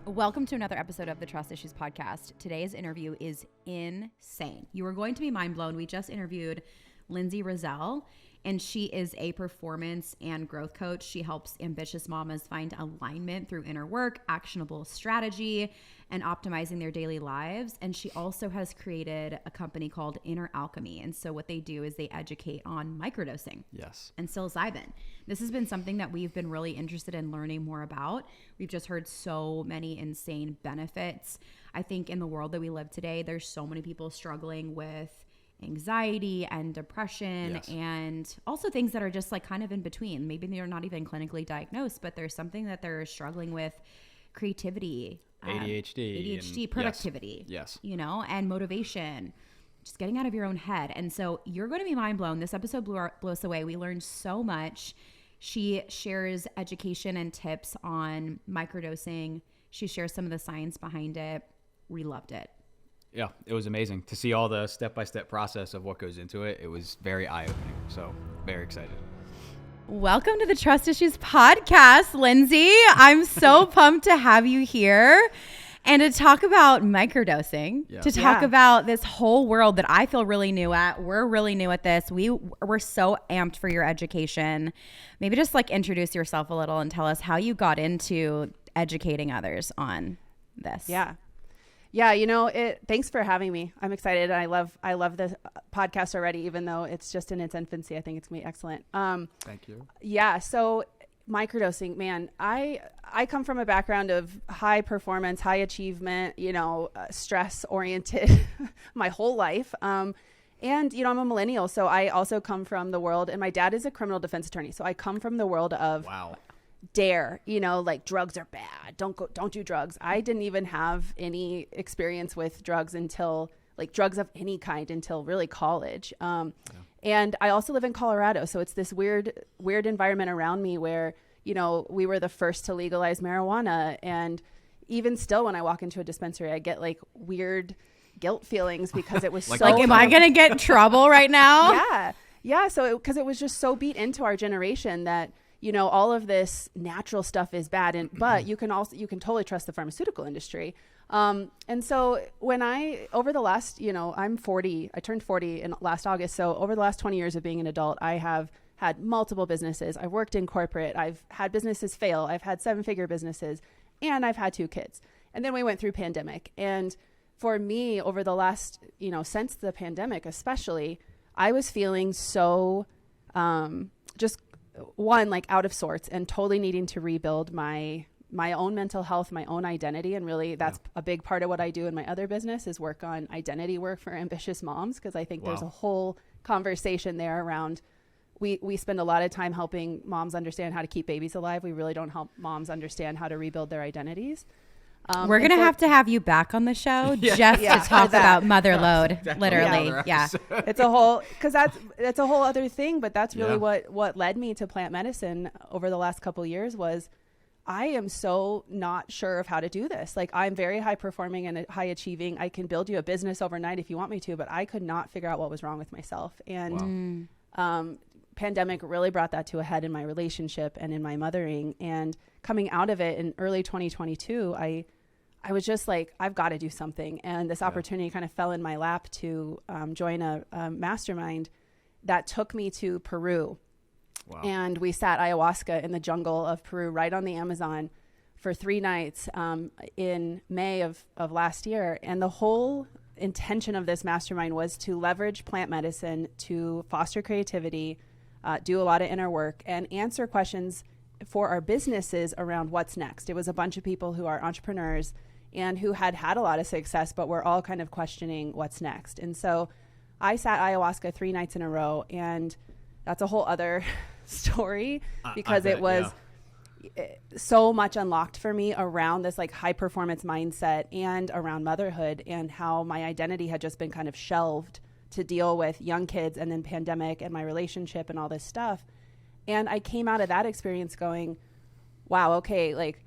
Welcome to another episode of the Trust Issues Podcast. Today's interview is insane. You are going to be mind blown. We just interviewed Lindsay Roselle, and she is a performance and growth coach. She helps ambitious mamas find alignment through inner work, actionable strategy, and optimizing their daily lives. And she also has created a company called Inner Alchemy. And so what they do is they educate on microdosing. Yes. And psilocybin. This has been something that we've been really interested in learning more about. We've just heard so many insane benefits. I think in the world that we live today, there's so many people struggling with anxiety and depression, Yes. and also things that are just like kind of in between. Maybe they're not even clinically diagnosed, but there's something that they're struggling with: creativity, ADHD, productivity, yes, you know, and motivation, just getting out of your own head. And so you're going to be mind blown. This episode blew us away. We learned so much. She shares education and tips on microdosing. She shares some of the science behind it. We loved it. Yeah, it was amazing to see all the step-by-step process of what goes into it. It was very eye-opening, so very excited. Welcome to the Trust Issues Podcast, Lindsay. I'm so pumped to have you here and to talk about microdosing, to talk about this whole world that I feel really new at. We're really new at this. We're so amped for your education. Maybe just like introduce yourself a little and tell us how you got into educating others on this. Yeah, you know, thanks for having me. I'm excited. I love this podcast already, even though it's just in its infancy. I think it's going to be excellent. Thank you. Yeah, so microdosing, man, I come from a background of high performance, high achievement, you know, stress oriented my whole life. And, you know, I'm a millennial, so I also come from the world, and my dad is a criminal defense attorney. So I come from the world of dare, you know, like drugs are bad. Don't do drugs. I didn't even have any experience with drugs until like drugs of any kind until really college. And I also live in Colorado. So it's this weird environment around me where, you know, we were the first to legalize marijuana. And even still, when I walk into a dispensary, I get like weird guilt feelings because it was like, am I going to get in trouble right now? Yeah. So because it was just so beat into our generation that, you know, all of this natural stuff is bad, but you can totally trust the pharmaceutical industry. And so over the last, you know, I'm 40, I turned 40 in last August. So over the last 20 years of being an adult, I have had multiple businesses. I've worked in corporate. I've had businesses fail. I've had 7-figure businesses, and I've had 2 kids. And then we went through pandemic. And for me, over the last, you know, since the pandemic, especially, I was feeling so, just one, like out of sorts and totally needing to rebuild my own mental health, my own identity. And really that's a big part of what I do in my other business is work on identity work for ambitious moms. Cause I think there's a whole conversation there around, we spend a lot of time helping moms understand how to keep babies alive. We really don't help moms understand how to rebuild their identities. We're going to have you back on the show just to talk about MotherLoad, literally. Yeah. It's a whole, cause that's a whole other thing, but that's really what led me to plant medicine over the last couple of years was I am so not sure of how to do this. Like I'm very high performing and high achieving. I can build you a business overnight if you want me to, but I could not figure out what was wrong with myself. And, pandemic really brought that to a head in my relationship and in my mothering. And coming out of it in early 2022, I was just like, I've got to do something. And this opportunity kind of fell in my lap to join a mastermind that took me to Peru. Wow. And we sat ayahuasca in the jungle of Peru, right on the Amazon for 3 nights in May of last year. And the whole intention of this mastermind was to leverage plant medicine to foster creativity, do a lot of inner work, and answer questions for our businesses around what's next. It was a bunch of people who are entrepreneurs and who had a lot of success, but we're all kind of questioning what's next. And so I sat ayahuasca 3 nights in a row, and that's a whole other story because it was so much unlocked for me around this like high performance mindset and around motherhood and how my identity had just been kind of shelved to deal with young kids and then pandemic and my relationship and all this stuff. And I came out of that experience going, wow, okay, like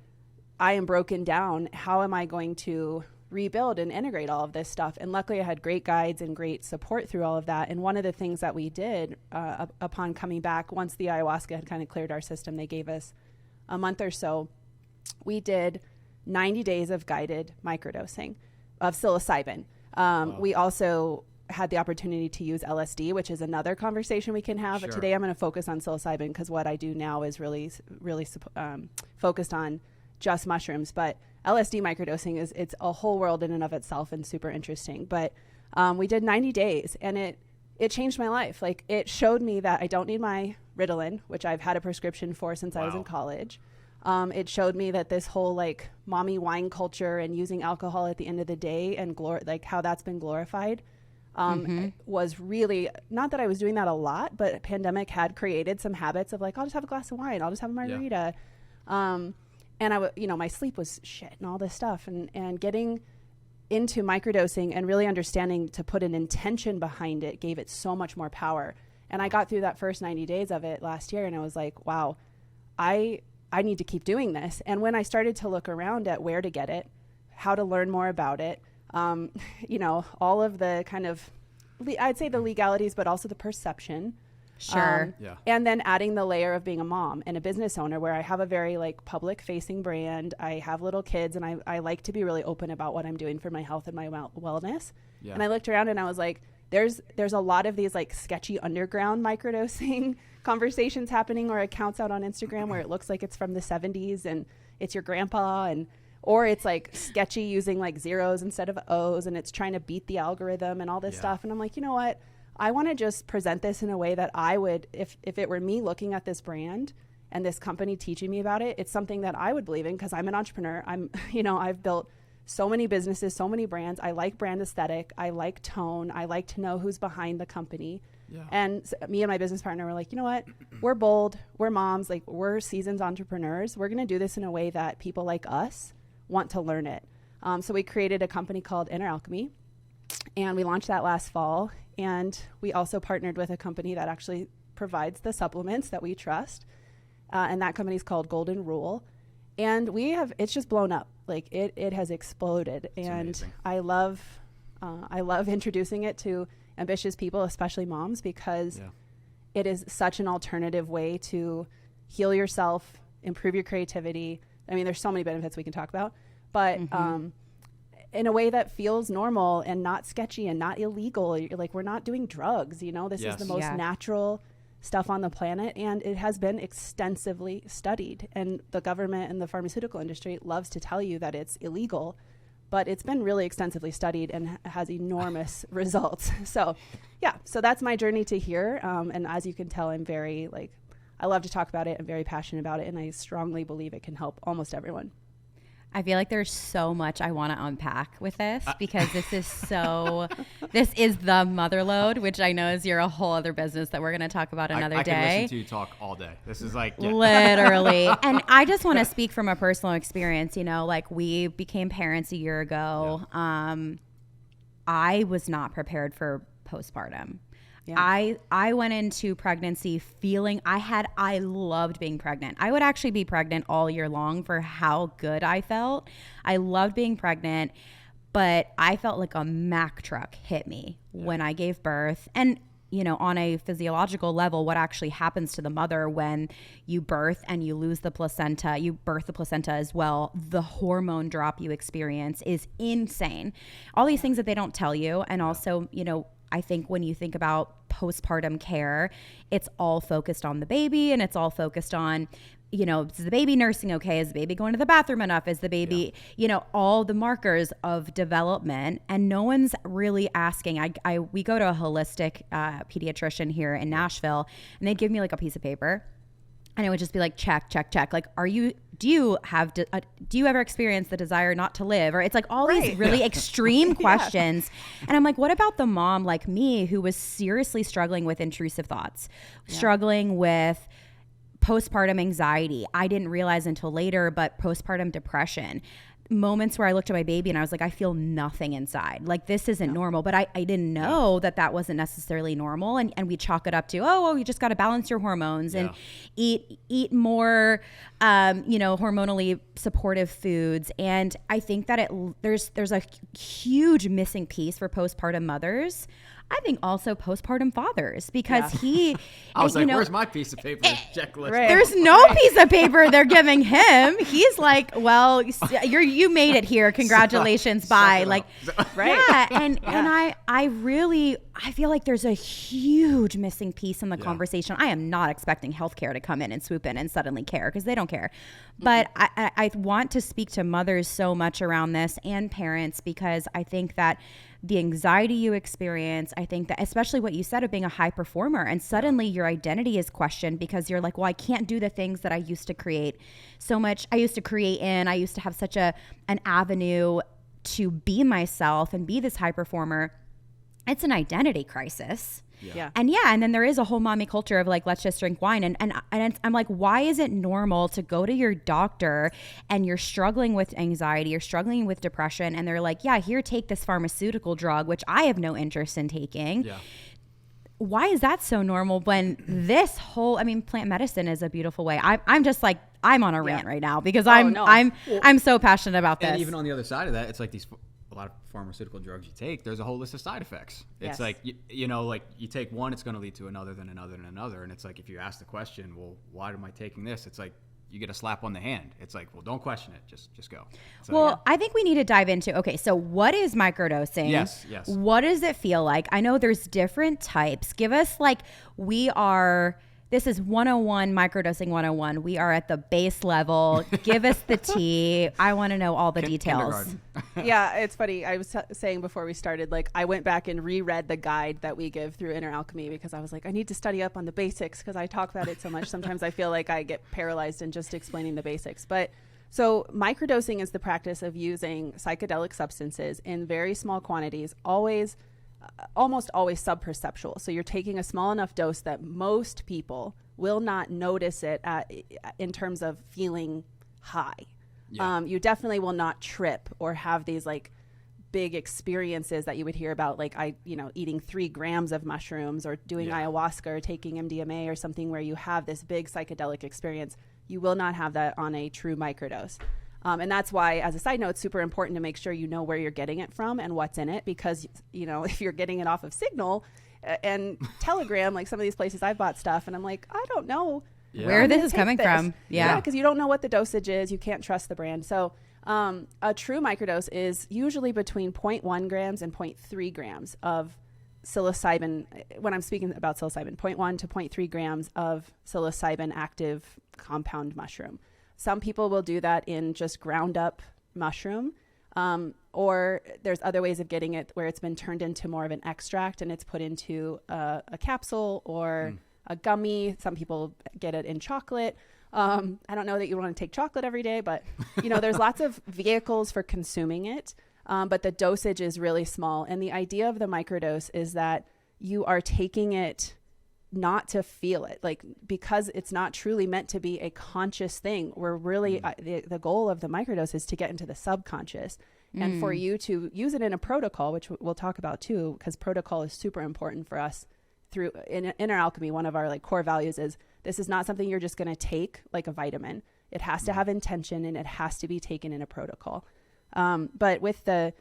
I am broken down. How am I going to rebuild and integrate all of this stuff? And luckily I had great guides and great support through all of that. And one of the things that we did upon coming back, once the ayahuasca had kind of cleared our system, they gave us a month or so. We did 90 days of guided microdosing of psilocybin. We also had the opportunity to use LSD, which is another conversation we can have. But today I'm going to focus on psilocybin because what I do now is really focused on just mushrooms. But LSD microdosing it's a whole world in and of itself and super interesting. But we did 90 days and it changed my life. Like, it showed me that I don't need my Ritalin, which I've had a prescription for since I was in college. It showed me that this whole like mommy wine culture and using alcohol at the end of the day and like how that's been glorified was really, not that I was doing that a lot, but pandemic had created some habits of like, I'll just have a glass of wine. I'll just have a margarita. And my sleep was shit and all this stuff, and getting into microdosing and really understanding to put an intention behind it gave it so much more power. And I got through that first 90 days of it last year and I was like, wow, I need to keep doing this. And when I started to look around at where to get it, how to learn more about it, all of the kind of, I'd say the legalities, but also the perception. Sure. And then adding the layer of being a mom and a business owner where I have a very like public facing brand. I have little kids and I like to be really open about what I'm doing for my health and my wellness. Yeah. And I looked around and I was like, there's a lot of these like sketchy underground microdosing conversations happening, or accounts out on Instagram where it looks like it's from the 70s and it's your grandpa, or it's like sketchy using like zeros instead of O's and it's trying to beat the algorithm and all this stuff. And I'm like, you know what? I want to just present this in a way that I would, if it were me looking at this brand and this company teaching me about it, it's something that I would believe in because I'm an entrepreneur. I've built so many businesses, so many brands. I like brand aesthetic. I like tone. I like to know who's behind the company. Yeah. And so me and my business partner were like, you know what? We're bold. We're moms. Like, we're seasoned entrepreneurs. We're going to do this in a way that people like us want to learn it. So we created a company called Inner Alchemy, and we launched that last fall. And we also partnered with a company that actually provides the supplements that we trust. And that company is called Golden Rule. And it's just blown up. Like, it has exploded. It's and amazing. I love introducing it to ambitious people, especially moms, because it is such an alternative way to heal yourself, improve your creativity. I mean, there's so many benefits we can talk about, but in a way that feels normal and not sketchy and not illegal. You're like, we're not doing drugs, this is the most natural stuff on the planet, and it has been extensively studied, and the government and the pharmaceutical industry loves to tell you that it's illegal, but it's been really extensively studied and has enormous results. So that's my journey to here. And as you can tell, I'm very I love to talk about it. I'm very passionate about it, and I strongly believe it can help almost everyone. I feel like there's so much I want to unpack with this because this is the MotherLoad, which I know is a whole other business that we're going to talk about another day. I can listen to you talk all day. This is literally. And I just want to speak from a personal experience, we became parents a year ago. Yeah. I was not prepared for postpartum. Yeah. I went into pregnancy feeling I loved being pregnant. I would actually be pregnant all year long for how good I felt. I loved being pregnant, but I felt like a Mack truck hit me when I gave birth. And, on a physiological level, what actually happens to the mother when you birth and you lose the placenta, you birth the placenta as well, the hormone drop you experience is insane. All these things that they don't tell you. And also, I think when you think about postpartum care, it's all focused on the baby, and it's all focused on, is the baby nursing okay? Is the baby going to the bathroom enough? Is the baby, all the markers of development, and no one's really asking. We go to a holistic pediatrician here in Nashville, and they'd give me a piece of paper, and it would just be check. Like, do you ever experience the desire not to live? Or it's all these really extreme questions. And I'm like, what about the mom like me who was seriously struggling with intrusive thoughts, struggling with postpartum anxiety? I didn't realize until later, but postpartum depression. Moments where I looked at my baby and I was like, I feel nothing inside. This isn't normal. But I didn't know that wasn't necessarily normal. And we chalk it up to, you just got to balance your hormones and eat more, hormonally supportive foods. And I think that there's a huge missing piece for postpartum mothers I think also postpartum fathers, because he, I was like, where's my piece of paper checklist? Right. There's no piece of paper they're giving him. He's like, well, you made it here. Congratulations. Bye. Like, right. Yeah. And I feel like there's a huge missing piece in the conversation. I am not expecting healthcare to come in and swoop in and suddenly care, because they don't care. But I want to speak to mothers so much around this, and parents, because I think that the anxiety you experience, I think that especially what you said of being a high performer, and suddenly your identity is questioned because you're like, well, I can't do the things that I used to create so much. I used to have such an avenue to be myself and be this high performer. It's an identity crisis. Yeah. And then there is a whole mommy culture of like, let's just drink wine. And I'm like, why is it normal to go to your doctor and you're struggling with anxiety, you're struggling with depression, and they're like, yeah, here, take this pharmaceutical drug, which I have no interest in taking. Yeah. Why is that so normal when this whole, plant medicine is a beautiful way. I'm just like, I'm on a rant right now because I'm so passionate about this. And even on the other side of that, it's like a lot of pharmaceutical drugs you take, there's a whole list of side effects. It's like, like you take one, it's going to lead to another, then another, and another. And it's like, if you ask the question, well, why am I taking this? It's like, you get a slap on the hand. It's like, well, don't question it. Just go. So, I think we need to dive into, okay, so what is microdosing? Yes. What does it feel like? I know there's different types. Give us this is 101, microdosing 101. We are at the base level. Give us the tea. I want to know all the details. Yeah, it's funny. I was saying before we started, like, I went back and reread the guide that we give through Inner Alchemy, because I was like, I need to study up on the basics, because I talk about it so much. Sometimes I feel like I get paralyzed in just explaining the basics. But so microdosing is the practice of using psychedelic substances in very small quantities, almost always subperceptual. So you're taking a small enough dose that most people will not notice it in terms of feeling high. Yeah. You definitely will not trip or have these like big experiences that you would hear about, like eating 3 grams of mushrooms or doing ayahuasca or taking MDMA or something where you have this big psychedelic experience. You will not have that on a true microdose. And that's why, as a side note, it's super important to make sure you know where you're getting it from and what's in it, because, if you're getting it off of Signal and Telegram, like some of these places I've bought stuff and I'm like, I don't know where this is coming from. Yeah. Because you don't know what the dosage is. You can't trust the brand. So a true microdose is usually between 0.1 grams and 0.3 grams of psilocybin. When I'm speaking about psilocybin, 0.1 to 0.3 grams of psilocybin active compound mushroom. Some people will do that in just ground up mushroom, or there's other ways of getting it where it's been turned into more of an extract and it's put into a capsule or a gummy. Some people get it in chocolate. I don't know that you want to take chocolate every day, but there's lots of vehicles for consuming it. But the dosage is really small. And the idea of the microdose is that you are taking it not to feel it, like, because it's not truly meant to be a conscious thing. We're really the goal of the microdose is to get into the subconscious and for you to use it in a protocol, which we'll talk about too, because protocol is super important for us through in Inner Alchemy. One of our like core values is this is not something you're just going to take like a vitamin. It has to have intention and it has to be taken in a protocol. But with the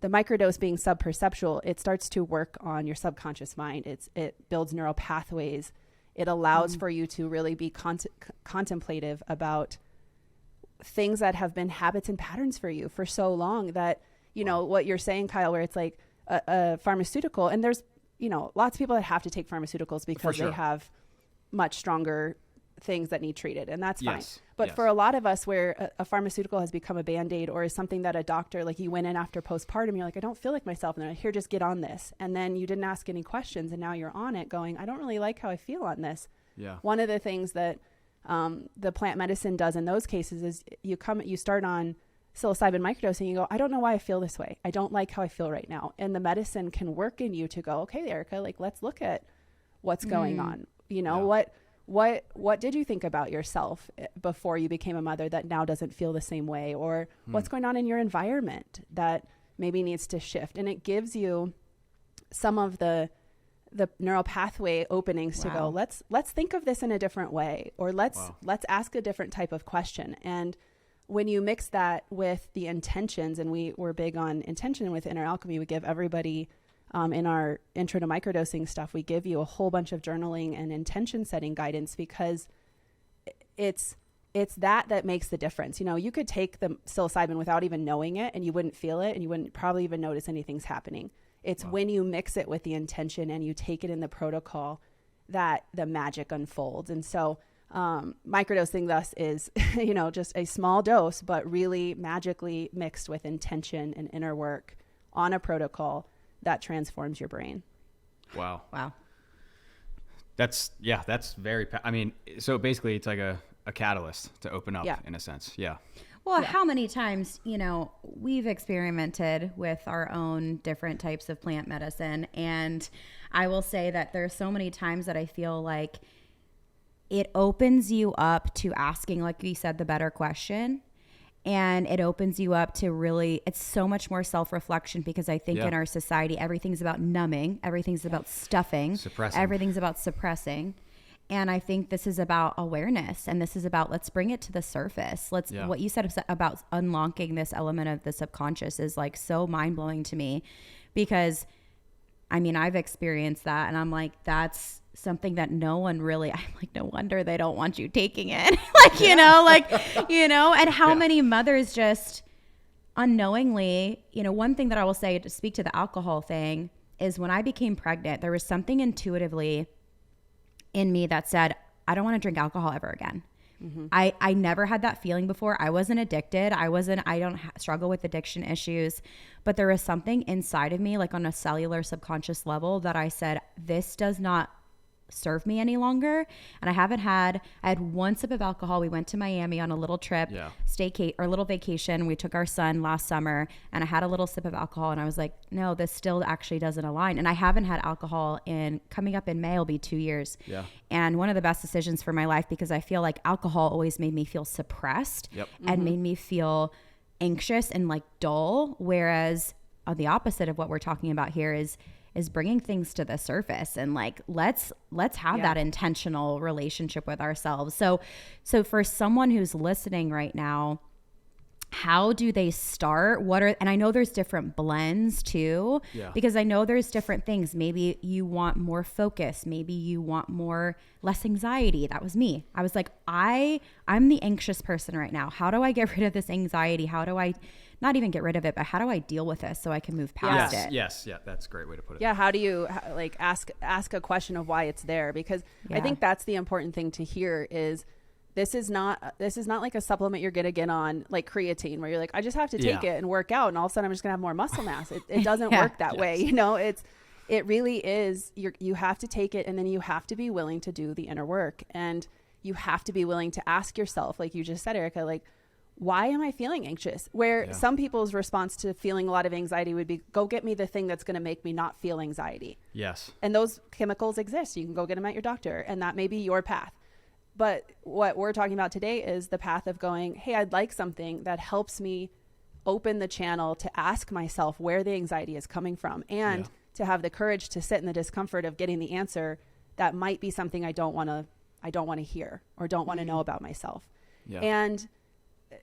microdose being subperceptual, it starts to work on your subconscious mind. It builds neural pathways. It allows for you to really be contemplative about things that have been habits and patterns for you for so long that, what you're saying, Kyle, where it's like a pharmaceutical, and there's, lots of people that have to take pharmaceuticals because they have much stronger things that need treated, and that's fine. But for a lot of us where a pharmaceutical has become a Band-Aid or is something that a doctor, like you went in after postpartum, you're like, I don't feel like myself. And they're like, here, just get on this. And then you didn't ask any questions. And now you're on it going, I don't really like how I feel on this. Yeah. One of the things that the plant medicine does in those cases is you start on psilocybin microdosing, you go, I don't know why I feel this way. I don't like how I feel right now. And the medicine can work in you to go, okay, Erica, like, let's look at what's going on. What did you think about yourself before you became a mother that now doesn't feel the same way? Or what's going on in your environment that maybe needs to shift? And it gives you some of the neural pathway openings to go, let's think of this in a different way, or let's ask a different type of question. And when you mix that with the intentions, and we're big on intention with Inner Alchemy, we give everybody in our intro to microdosing stuff, we give you a whole bunch of journaling and intention setting guidance, because it's that makes the difference. You know, you could take the psilocybin without even knowing it and you wouldn't feel it and you wouldn't probably even notice anything's happening. It's when you mix it with the intention and you take it in the protocol that the magic unfolds. And so microdosing thus is, you know, just a small dose, but really magically mixed with intention and inner work on a protocol that transforms your brain. Wow. Wow. That's very, I mean, so basically it's like a catalyst to open up in a sense. Yeah. Well, how many times, you know, we've experimented with our own different types of plant medicine. And I will say that there's so many times that I feel like it opens you up to asking, like you said, the better question. And it opens you up to really, it's so much more self-reflection, because I think in our society, everything's about numbing, everything's about stuffing, everything's about suppressing. And I think this is about awareness, and this is about, let's bring it to the surface. What you said about unlocking this element of the subconscious is like so mind blowing to me, because I mean, I've experienced that, and I'm like, that's something that no one really, I'm like, no wonder they don't want you taking it. Like, you know, and how many mothers just unknowingly, you know, one thing that I will say to speak to the alcohol thing is, when I became pregnant, there was something intuitively in me that said, I don't want to drink alcohol ever again. Mm-hmm. I never had that feeling before. I wasn't addicted. I don't struggle with addiction issues, but there was something inside of me, like on a cellular subconscious level, that I said, this does not serve me any longer. And I had one sip of alcohol. We went to Miami on a little trip, little vacation. We took our son last summer, and I had a little sip of alcohol, and I was like, no, this still actually doesn't align. And I haven't had alcohol coming up in May will be 2 years. Yeah. And one of the best decisions for my life, because I feel like alcohol always made me feel suppressed and made me feel anxious and like dull. Whereas the opposite of what we're talking about here is bringing things to the surface, and like, let's have that intentional relationship with ourselves. So for someone who's listening right now, how do they start? And I know there's different blends too, because I know there's different things. Maybe you want more focus. Maybe you want less anxiety. That was me. I was like, I'm the anxious person right now. How do I get rid of this anxiety? How do I not even get rid of it, but how do I deal with this so I can move past it? Yes. Yeah. That's a great way to put it. Yeah. How do you like ask a question of why it's there? Because I think that's the important thing to hear is, this is not like a supplement you're going to get on like creatine, where you're like, I just have to take it and work out, and all of a sudden I'm just gonna have more muscle mass. It doesn't work that way. You know, it really is, you have to take it, and then you have to be willing to do the inner work, and you have to be willing to ask yourself, like you just said, Erica, like, why am I feeling anxious? Where some people's response to feeling a lot of anxiety would be, go get me the thing that's going to make me not feel anxiety. Yes. And those chemicals exist. You can go get them at your doctor, and that may be your path. But what we're talking about today is the path of going, hey, I'd like something that helps me open the channel to ask myself where the anxiety is coming from, and to have the courage to sit in the discomfort of getting the answer that might be something I don't want to hear or don't want to know about myself. Yeah. And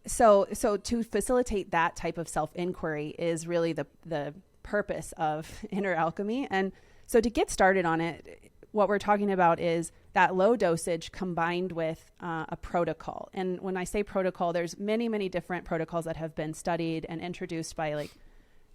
so to facilitate that type of self-inquiry is really the purpose of Inner Alchemy. And so to get started on it, what we're talking about is that low dosage combined with a protocol. And when I say protocol, there's many, many different protocols that have been studied and introduced by like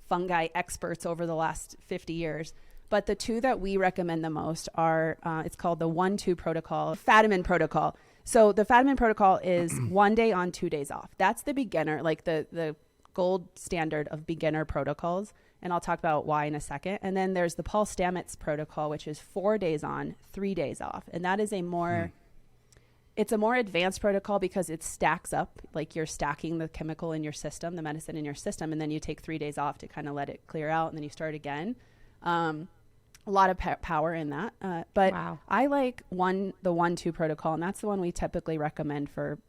fungi experts over the last 50 years. But the two that we recommend the most are, it's called the 1-2 protocol, Fadiman protocol. So the Fadiman protocol is 1 day on, 2 days off. That's the beginner, like the gold standard of beginner protocols. And I'll talk about why in a second. And then there's the Paul Stamets protocol, which is 4 days on, 3 days off. And that is it's a more advanced protocol because it stacks up, like you're stacking the chemical in your system, the medicine in your system. And then you take 3 days off to kind of let it clear out, and then you start again. A lot of power in that. But wow. I like the 1-2 protocol, and that's the one we typically recommend for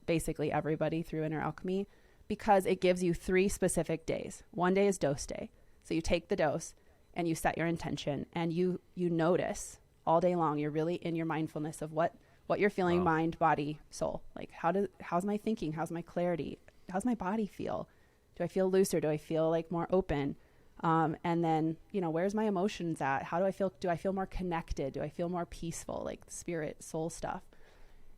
basically everybody through Inner Alchemy, because it gives you 3 specific days. 1 day is dose day. So you take the dose and you set your intention, and you notice all day long. You're really in your mindfulness of what you're feeling, mind, body, soul. Like how's my thinking? How's my clarity? How's my body feel? Do I feel looser? Do I feel like more open? And then, you know, where's my emotions at? How do I feel? Do I feel more connected? Do I feel more peaceful, like spirit, soul stuff?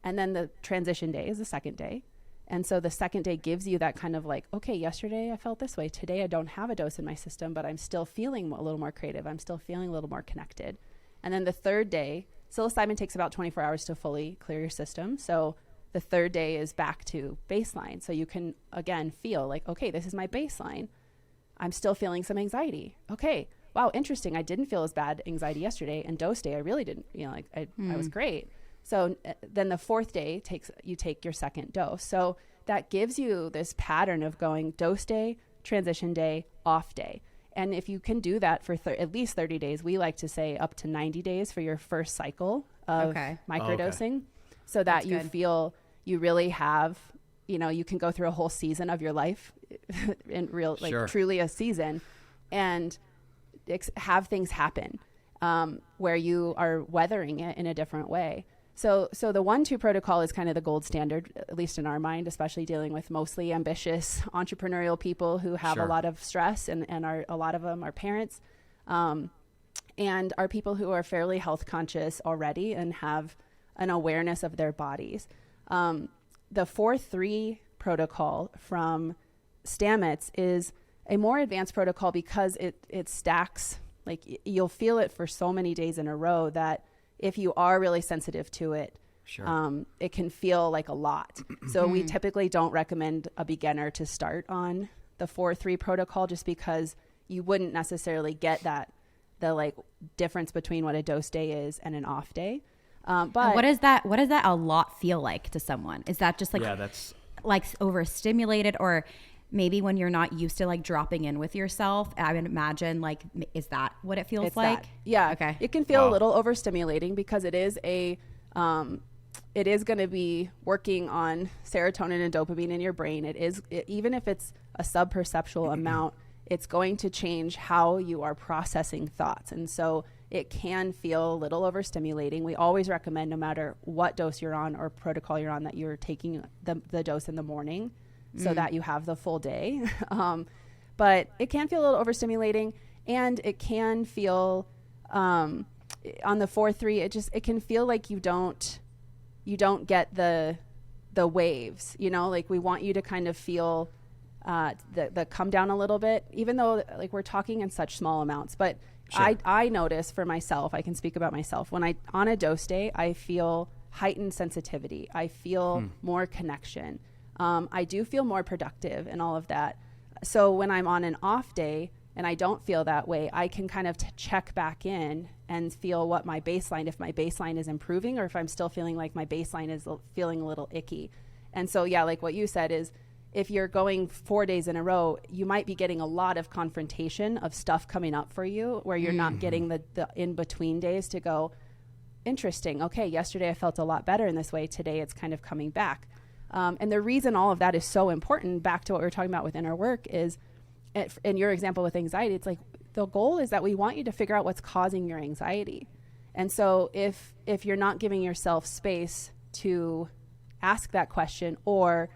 And then the transition day is the second day. And so the second day gives you that kind of like, okay, yesterday I felt this way. Today I don't have a dose in my system, but I'm still feeling a little more creative. I'm still feeling a little more connected. And then the third day, psilocybin takes about 24 hours to fully clear your system. So the third day is back to baseline. So you can, again, feel like, okay, this is my baseline. I'm still feeling some anxiety. Okay, wow, interesting. I didn't feel as bad anxiety yesterday. And dose day, I really didn't, you know, like I was great. So then the fourth day you take your second dose. So that gives you this pattern of going dose day, transition day, off day. And if you can do that for at least 30 days, we like to say up to 90 days for your first cycle of microdosing, so that you feel you really have, you know, you can go through a whole season of your life in real, like truly a season, and have things happen where you are weathering it in a different way. So the 1-2 protocol is kind of the gold standard, at least in our mind, especially dealing with mostly ambitious entrepreneurial people who have a lot of stress, and a lot of them are parents, and are people who are fairly health conscious already and have an awareness of their bodies. The 4-3 protocol from Stamets is a more advanced protocol because it stacks, like you'll feel it for so many days in a row that if you are really sensitive to it, it can feel like a lot. So we typically don't recommend a beginner to start on the 4-3 protocol, just because you wouldn't necessarily get the like difference between what a dose day is and an off day. But what does that a lot feel like to someone? Is that just like, that's like overstimulated, or maybe when you're not used to like dropping in with yourself? I would imagine, like, is that what it feels like? Yeah. Okay. It can feel a little overstimulating because it is it is going to be working on serotonin and dopamine in your brain. Even if it's a sub-perceptual amount, it's going to change how you are processing thoughts. And so it can feel a little overstimulating. We always recommend, no matter what dose you're on or protocol you're on, that you're taking the dose in the morning, so that you have the full day. But it can feel a little overstimulating, and it can feel, on the 4-3, it can feel like you don't get the waves, you know, like we want you to kind of feel, the come down a little bit, even though like we're talking in such small amounts. But I notice for myself, I can speak about myself, when on a dose day, I feel heightened sensitivity. I feel more connection. I do feel more productive and all of that. So when I'm on an off day and I don't feel that way, I can kind of check back in and feel what my baseline, if my baseline is improving, or if I'm still feeling like my baseline is feeling a little icky. And so, yeah, like what you said is, if you're going 4 days in a row, you might be getting a lot of confrontation of stuff coming up for you, where you're not getting the in-between days to go, interesting, okay, yesterday I felt a lot better in this way, today it's kind of coming back. And the reason all of that is so important, back to what we were talking about with inner work, is, in your example with anxiety, it's like the goal is that we want you to figure out what's causing your anxiety. And so if you're not giving yourself space to ask that question, or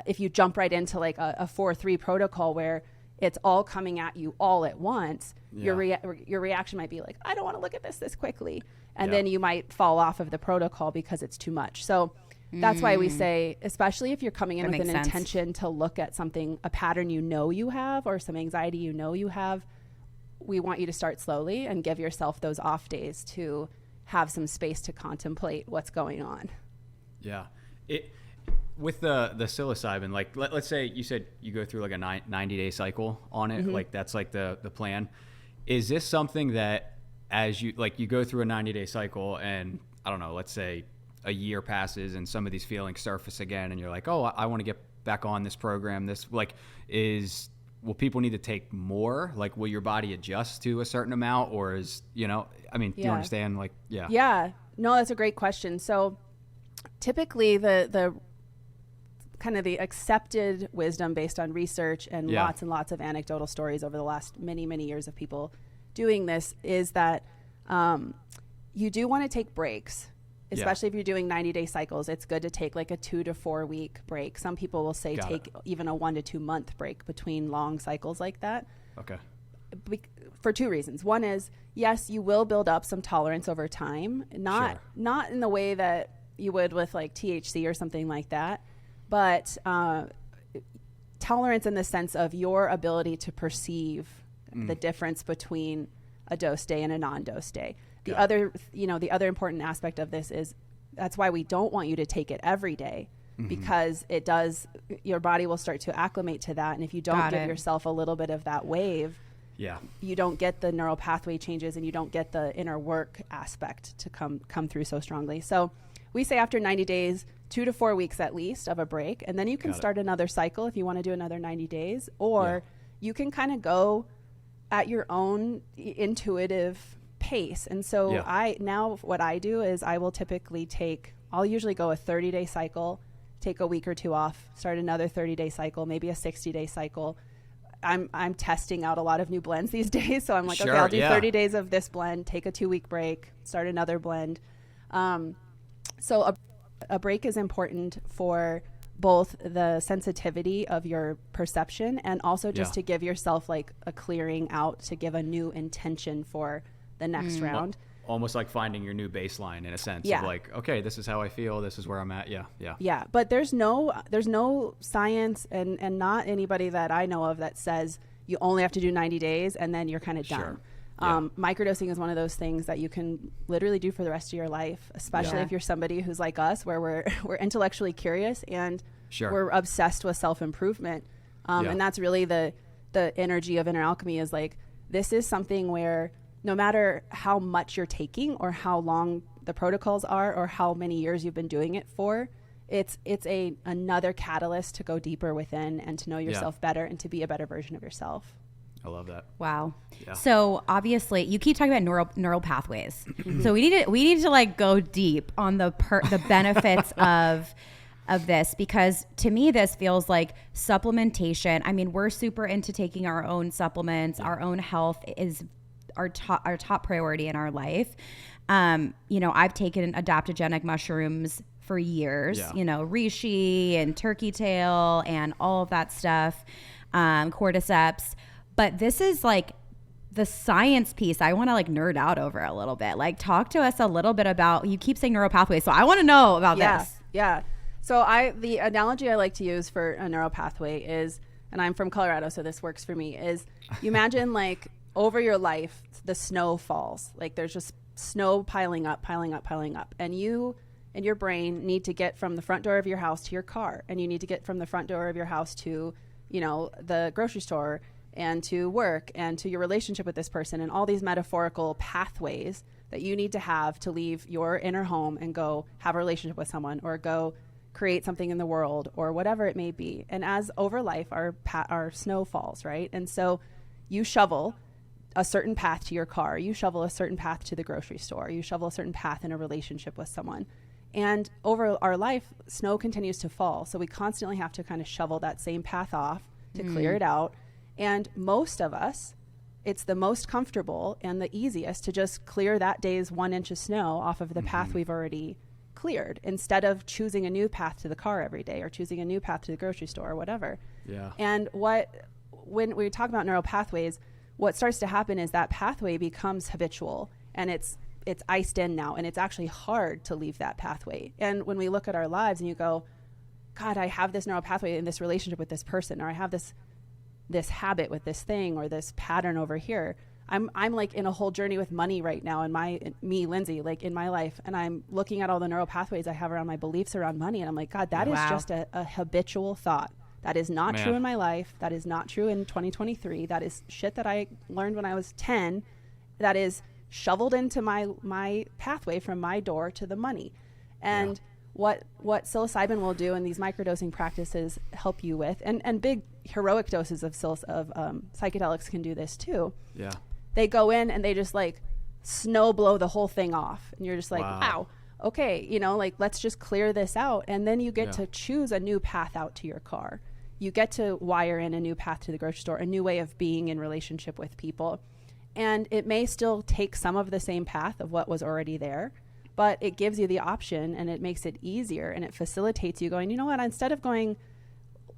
if you jump right into like a 4-3 protocol where it's all coming at you all at once, your reaction might be like, I don't want to look at this quickly. And then you might fall off of the protocol because it's too much. So that's why we say, especially if you're coming in with an intention to look at something, a pattern you have, or some anxiety you have, we want you to start slowly and give yourself those off days to have some space to contemplate what's going on. Yeah. With the psilocybin, like let's say you said you go through like a 90-day cycle on it, like that's like the plan. Is this something that as you go through a 90-day cycle, and I don't know, let's say a year passes and some of these feelings surface again, and you're like, oh, I want to get back on this program. Will people need to take more? Like, will your body adjust to a certain amount, or do you understand? Like, yeah. No, that's a great question. So typically the kind of the accepted wisdom based on research and lots and lots of anecdotal stories over the last many, many years of people doing this is that you do want to take breaks. Especially if you're doing 90-day cycles, it's good to take like a 2 to 4 week break. Some people will say even a 1 to 2 month break between long cycles like that. Okay. for two reasons. One is, yes, you will build up some tolerance over time, not in the way that you would with like THC or something like that, but tolerance in the sense of your ability to perceive the difference between a dose day and a non-dose day. The other important aspect of this is that's why we don't want you to take it every day, because it does, your body will start to acclimate to that. And if you don't give yourself a little bit of that wave, you don't get the neural pathway changes and you don't get the inner work aspect to come through so strongly. So we say after 90 days, 2 to 4 weeks at least of a break, and then you can start another cycle if you want to do another 90 days, or you can kind of go at your own intuitive pace. And so what I do is I will typically I'll usually go a 30-day cycle, take a week or two off, start another 30-day cycle, maybe a 60-day cycle. I'm testing out a lot of new blends these days. So I'm like, okay, I'll do 30 days of this blend, take a 2-week break, start another blend. So a break is important for both the sensitivity of your perception and also just to give yourself like a clearing out, to give a new intention for the next round. Almost like finding your new baseline in a sense of like, okay, this is how I feel. This is where I'm at. Yeah. But there's no science and not anybody that I know of that says you only have to do 90 days and then you're kind of done. Microdosing is one of those things that you can literally do for the rest of your life, especially if you're somebody who's like us, where we're intellectually curious and we're obsessed with self-improvement. And that's really the energy of Inner Alchemy, is like, this is something where no matter how much you're taking or how long the protocols are or how many years you've been doing it for, it's another catalyst to go deeper within and to know yourself better and to be a better version of yourself. I love that. Wow. Yeah. So obviously you keep talking about neural pathways. So we need to like go deep on the benefits of this, because to me this feels like supplementation. I mean, we're super into taking our own supplements. Our own health is our top priority in our life. I've taken adaptogenic mushrooms for years, reishi and turkey tail and all of that stuff, cordyceps. But this is like the science piece I want to like nerd out over a little bit. Like, talk to us a little bit about, you keep saying neural pathways, so I want to know about this. Yeah. So the analogy I like to use for a neural pathway is, and I'm from Colorado, so this works for me, is you imagine like over your life, the snow falls. Like there's just snow piling up. And you and your brain need to get from the front door of your house to your car. And you need to get from the front door of your house to, the grocery store and to work and to your relationship with this person, and all these metaphorical pathways that you need to have to leave your inner home and go have a relationship with someone or go create something in the world or whatever it may be. And as over life, our snow falls, right? And so you shovel a certain path to your car, you shovel a certain path to the grocery store, you shovel a certain path in a relationship with someone. And over our life, snow continues to fall. So we constantly have to kind of shovel that same path off to clear it out. And most of us, it's the most comfortable and the easiest to just clear that day's 1 inch of snow off of the path we've already cleared, instead of choosing a new path to the car every day or choosing a new path to the grocery store or whatever. Yeah. And when we talk about neural pathways, what starts to happen is that pathway becomes habitual and it's iced in now, and it's actually hard to leave that pathway. And when we look at our lives and you go, God, I have this neural pathway in this relationship with this person, or I have this habit with this thing or this pattern over here. I'm like in a whole journey with money right now Lindsay, like in my life. And I'm looking at all the neural pathways I have around my beliefs around money. And I'm like, God, that is just a habitual thought. That is not true in my life. That is not true in 2023. That is shit that I learned when I was 10. That is shoveled into my pathway from my door to the money. And what psilocybin will do, and these microdosing practices help you with, and big heroic doses of psychedelics can do this too. Yeah. They go in and they just like snow blow the whole thing off. And you're just like, wow, okay, like let's just clear this out. And then you get to choose a new path out to your car. You get to wire in a new path to the grocery store, a new way of being in relationship with people. And it may still take some of the same path of what was already there, but it gives you the option and it makes it easier and it facilitates you going, you know what, instead of going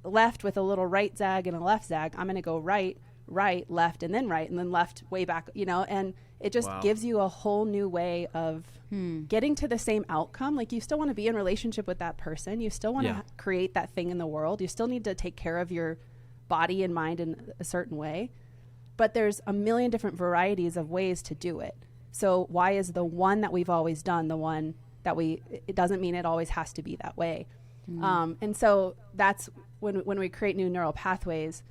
left with a little right zag and a left zag, I'm going to go right right, left, and then right, and then left, way back, you know, and it just gives you a whole new way of getting to the same outcome. Like, you still want to be in relationship with that person. You still want to create that thing in the world. You still need to take care of your body and mind in a certain way. But there's a million different varieties of ways to do it. So why is the one that we've always done the one that it doesn't mean it always has to be that way. And so that's when we create new neural pathways,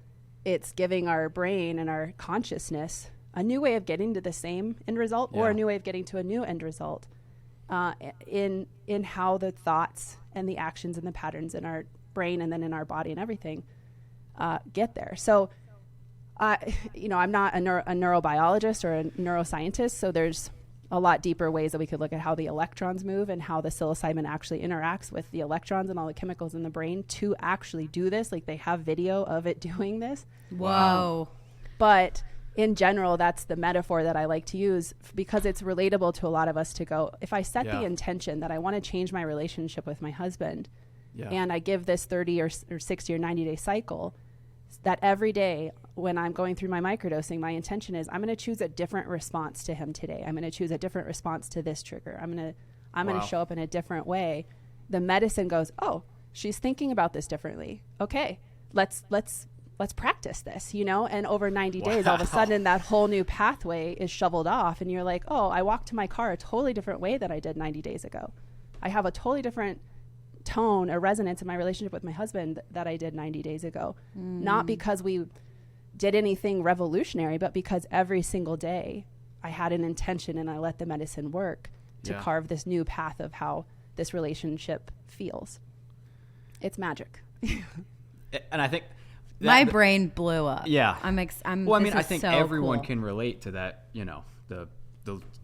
it's giving our brain and our consciousness a new way of getting to the same end result or a new way of getting to a new end result in how the thoughts and the actions and the patterns in our brain and then in our body and everything get there. So, I'm not a neurobiologist or a neuroscientist, so there's a lot deeper ways that we could look at how the electrons move and how the psilocybin actually interacts with the electrons and all the chemicals in the brain to actually do this. Like, they have video of it doing this. Whoa. But in general, that's the metaphor that I like to use because it's relatable to a lot of us to go, if I set the intention that I want to change my relationship with my husband and I give this 30 or 60 or 90-day cycle, that every day when I'm going through my microdosing, my intention is I'm going to choose a different response to him today. I'm going to choose a different response to this trigger. I'm going to show up in a different way. The medicine goes, oh, she's thinking about this differently. Okay, let's practice this, and over 90 days, all of a sudden that whole new pathway is shoveled off. And you're like, oh, I walked to my car a totally different way than I did 90 days ago. I have a totally different tone or resonance in my relationship with my husband that I did 90 days ago. Not because we did anything revolutionary, but because every single day I had an intention and I let the medicine work to carve this new path of how this relationship feels. It's magic. And I think my brain blew up. Yeah. I think so everyone cool. can relate to that, the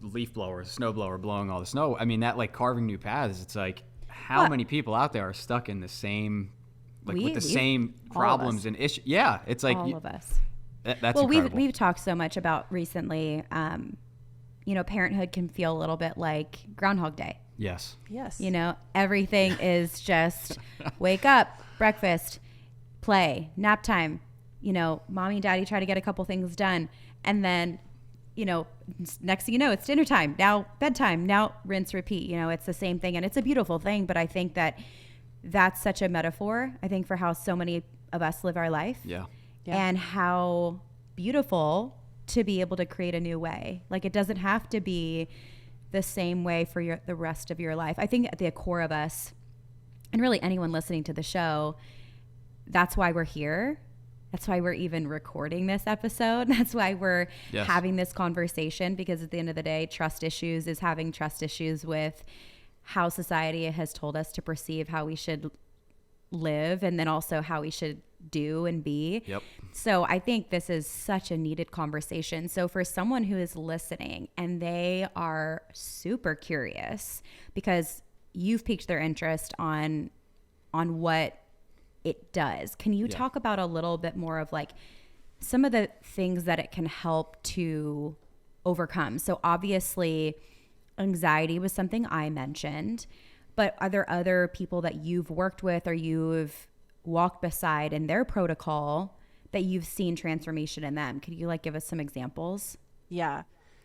leaf blower, snow blower blowing all the snow. I mean, that like carving new paths, it's like, how many people out there are stuck in the same, with the same problems and issues? Yeah, it's like all of us. That's incredible. We've talked so much about recently. Parenthood can feel a little bit like Groundhog Day. Yes. Everything is just wake up, breakfast, play, nap time. Mommy and daddy try to get a couple things done, and then next thing you know, it's dinner time, now bedtime, now rinse, repeat. It's the same thing, and it's a beautiful thing, but I think that's such a metaphor, I think, for how so many of us live our life. Yeah. And how beautiful to be able to create a new way. Like, it doesn't have to be the same way for the rest of your life. I think at the core of us, and really anyone listening to the show, that's why we're here. That's why we're even recording this episode. That's why we're having this conversation, because at the end of the day, trust issues is having trust issues with how society has told us to perceive how we should live, and then also how we should do and be. Yep. So I think this is such a needed conversation. So for someone who is listening and they are super curious because you've piqued their interest on what it does. Can you talk about a little bit more of like some of the things that it can help to overcome? So obviously anxiety was something I mentioned, but are there other people that you've worked with or you've walked beside in their protocol that you've seen transformation in them? Could you give us some examples? Yeah.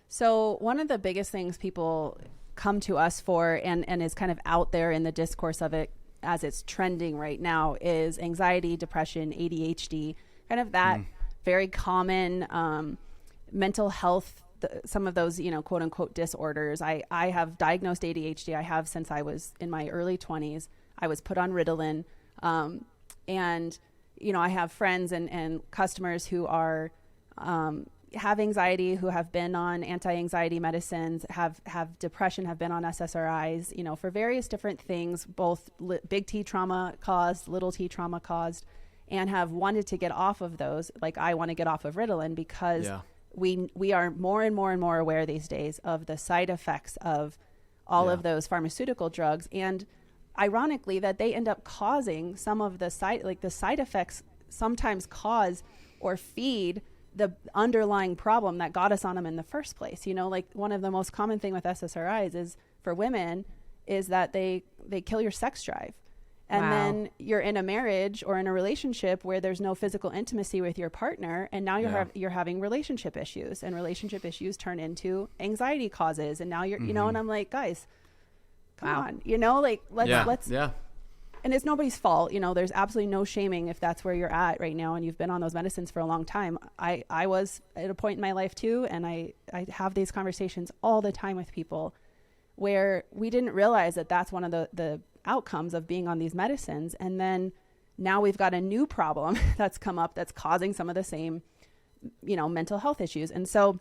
So one of the biggest things people come to us for and is kind of out there in the discourse of it as it's trending right now is anxiety, depression, ADHD, kind of that very common mental health, some of those, quote unquote disorders. I have diagnosed ADHD. I have since I was in my early 20s. I was put on Ritalin. And, I have friends and customers who are have anxiety, who have been on anti-anxiety medicines, have depression, have been on SSRIs, for various different things, both big T trauma caused, little T trauma caused, and have wanted to get off of those. Like, I want to get off of Ritalin because we are more and more and more aware these days of the side effects of all of those pharmaceutical drugs. And ironically, that they end up causing some of the side effects sometimes cause or feed the underlying problem that got us on them in the first place. Like one of the most common thing with SSRIs is for women is that they kill your sex drive. And then you're in a marriage or in a relationship where there's no physical intimacy with your partner. And now you're having relationship issues, and relationship issues turn into anxiety causes. And now you're, you know, and I'm like, guys, come on, you know, like let's, and it's nobody's fault. You know, there's absolutely no shaming if that's where you're at right now and you've been on those medicines for a long time. I was at a point in my life too. And I have these conversations all the time with people where we didn't realize that that's one of the outcomes of being on these medicines. And then now we've got a new problem that's come up that's causing some of the same, you know, mental health issues. And so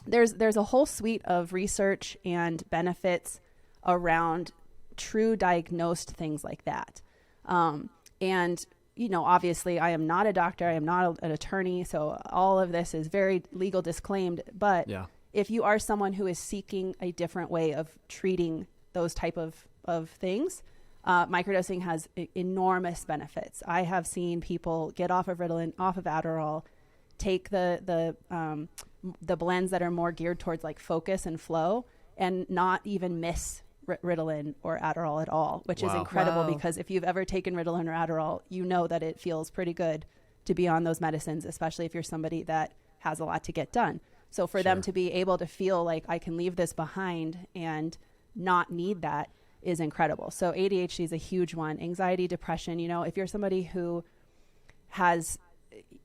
there's a whole suite of research and benefits around true diagnosed things like that. And, you know, obviously I am not a doctor. I am not an attorney. So all of this is very legal disclaimed. But if you are someone who is seeking a different way of treating those type of things, microdosing has enormous benefits. I have seen people get off of Ritalin, off of Adderall, take the blends that are more geared towards like focus and flow, and not even miss Ritalin or Adderall at all, which is incredible because if you've ever taken Ritalin or Adderall, you know that it feels pretty good to be on those medicines, especially if you're somebody that has a lot to get done. So for them to be able to feel like I can leave this behind and not need that is incredible. So ADHD is a huge one. Anxiety, depression, you know, if you're somebody who has,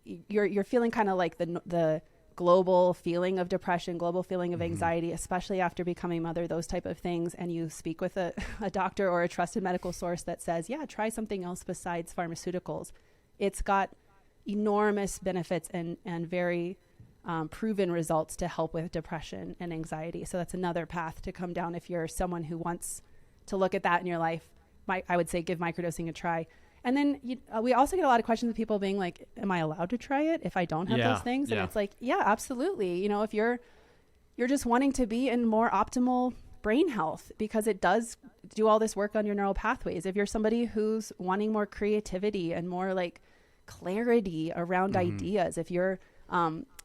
you're feeling kind of like the global feeling of depression, global feeling of anxiety, especially after becoming a mother, those type of things. And you speak with a doctor or a trusted medical source that says, yeah, try something else besides pharmaceuticals. It's got enormous benefits and very proven results to help with depression and anxiety. So that's another path to come down if you're someone who wants to look at that in your life. I would say give microdosing a try. And then we also get a lot of questions of people being like, am I allowed to try it if I don't have those things? And it's like, yeah, absolutely. You know, if you're just wanting to be in more optimal brain health, because it does do all this work on your neural pathways. If you're somebody who's wanting more creativity and more like clarity around ideas, if you're,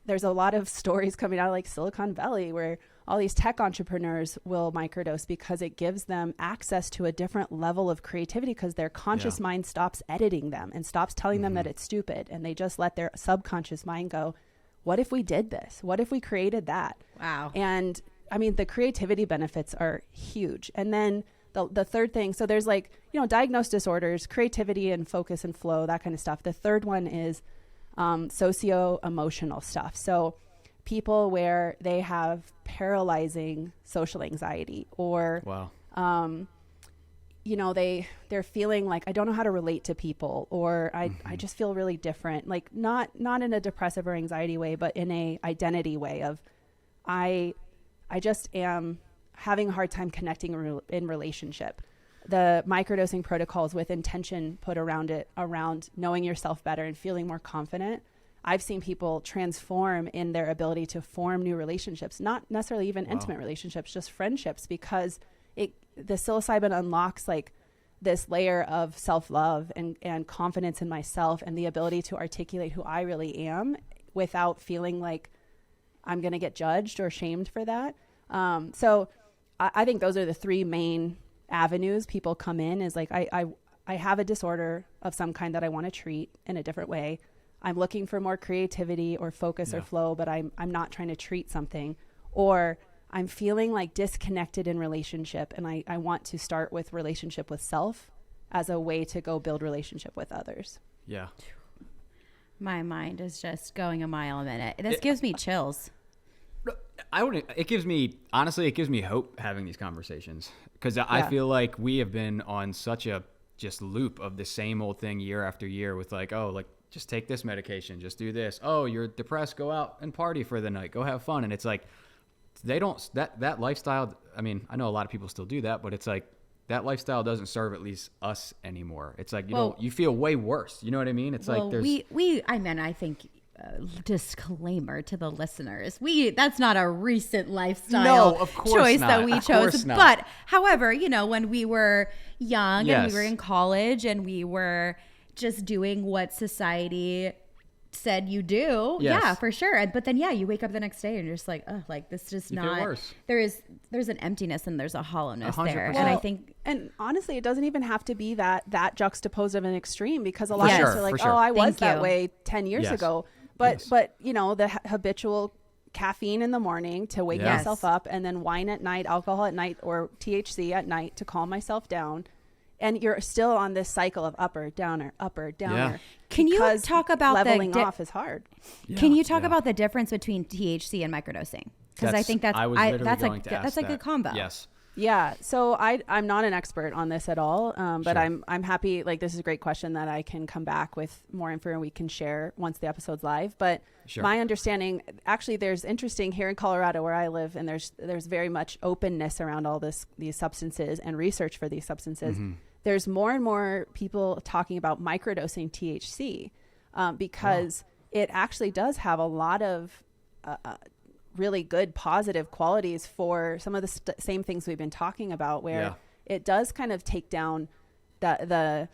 there's a lot of stories coming out of like Silicon Valley where all these tech entrepreneurs will microdose because it gives them access to a different level of creativity because their conscious mind stops editing them and stops telling them that it's stupid. And they just let their subconscious mind go, what if we did this? What if we created that? Wow. And I mean, the creativity benefits are huge. And then the third thing, so there's like, you know, diagnosed disorders, creativity and focus and flow, that kind of stuff. The third one is socio-emotional stuff. So people where they have paralyzing social anxiety or, you know, they're feeling like, I don't know how to relate to people, or I just feel really different. Like not in a depressive or anxiety way, but in a identity way of, I just am having a hard time connecting in relationship. The microdosing protocols with intention put around it, around knowing yourself better and feeling more confident. I've seen people transform in their ability to form new relationships, not necessarily even intimate relationships, just friendships, because the psilocybin unlocks like this layer of self-love and confidence in myself and the ability to articulate who I really am without feeling like I'm going to get judged or shamed for that. So I think those are the three main avenues people come in, is like, I have a disorder of some kind that I want to treat in a different way. I'm looking for more creativity or focus or flow, but I'm not trying to treat something, or I'm feeling like disconnected in relationship. And I want to start with relationship with self as a way to go build relationship with others. Yeah. My mind is just going a mile a minute. This gives me chills. It gives me hope having these conversations, because I feel like we have been on such a just loop of the same old thing year after year with like, oh, like just take this medication, just do this. Oh, you're depressed, go out and party for the night, go have fun. And it's like, they don't, that lifestyle. I mean, I know a lot of people still do that, but it's like that lifestyle doesn't serve at least us anymore. It's like, you feel way worse. You know what I mean? It's like, there's, I think, disclaimer to the listeners, that's not a recent lifestyle choice that we chose. But however, you know, when we were young and we were in college and we were just doing what society said you do. Yes. Yeah, for sure. But then, you wake up the next day and you're just like, oh, like this just you not. feel worse. There's an emptiness and there's a hollowness 100%. there. Well, and I think, and honestly, it doesn't even have to be that juxtaposed of an extreme, because a lot of us are like, sure. oh, I was Thank that you. way 10 years Yes. ago. But Yes. but you know, the habitual caffeine in the morning to wake Yes. myself up, and then wine at night, alcohol at night, or THC at night to calm myself down. And you're still on this cycle of upper, downer. Yeah. Can you because talk about leveling off is hard. Can you talk about the difference between THC and microdosing? Because I think I was literally that's going to ask that's a that. good combo. Yes. Yeah. So I'm not an expert on this at all. But Sure. I'm happy. Like, this is a great question that I can come back with more info and we can share once the episode's live. But Sure. my understanding, actually, there's interesting here in Colorado where I live, and there's very much openness around all these substances and research for these substances. Mm-hmm. There's more and more people talking about microdosing THC because it actually does have a lot of really good positive qualities for some of the same things we've been talking about, where it does kind of take down the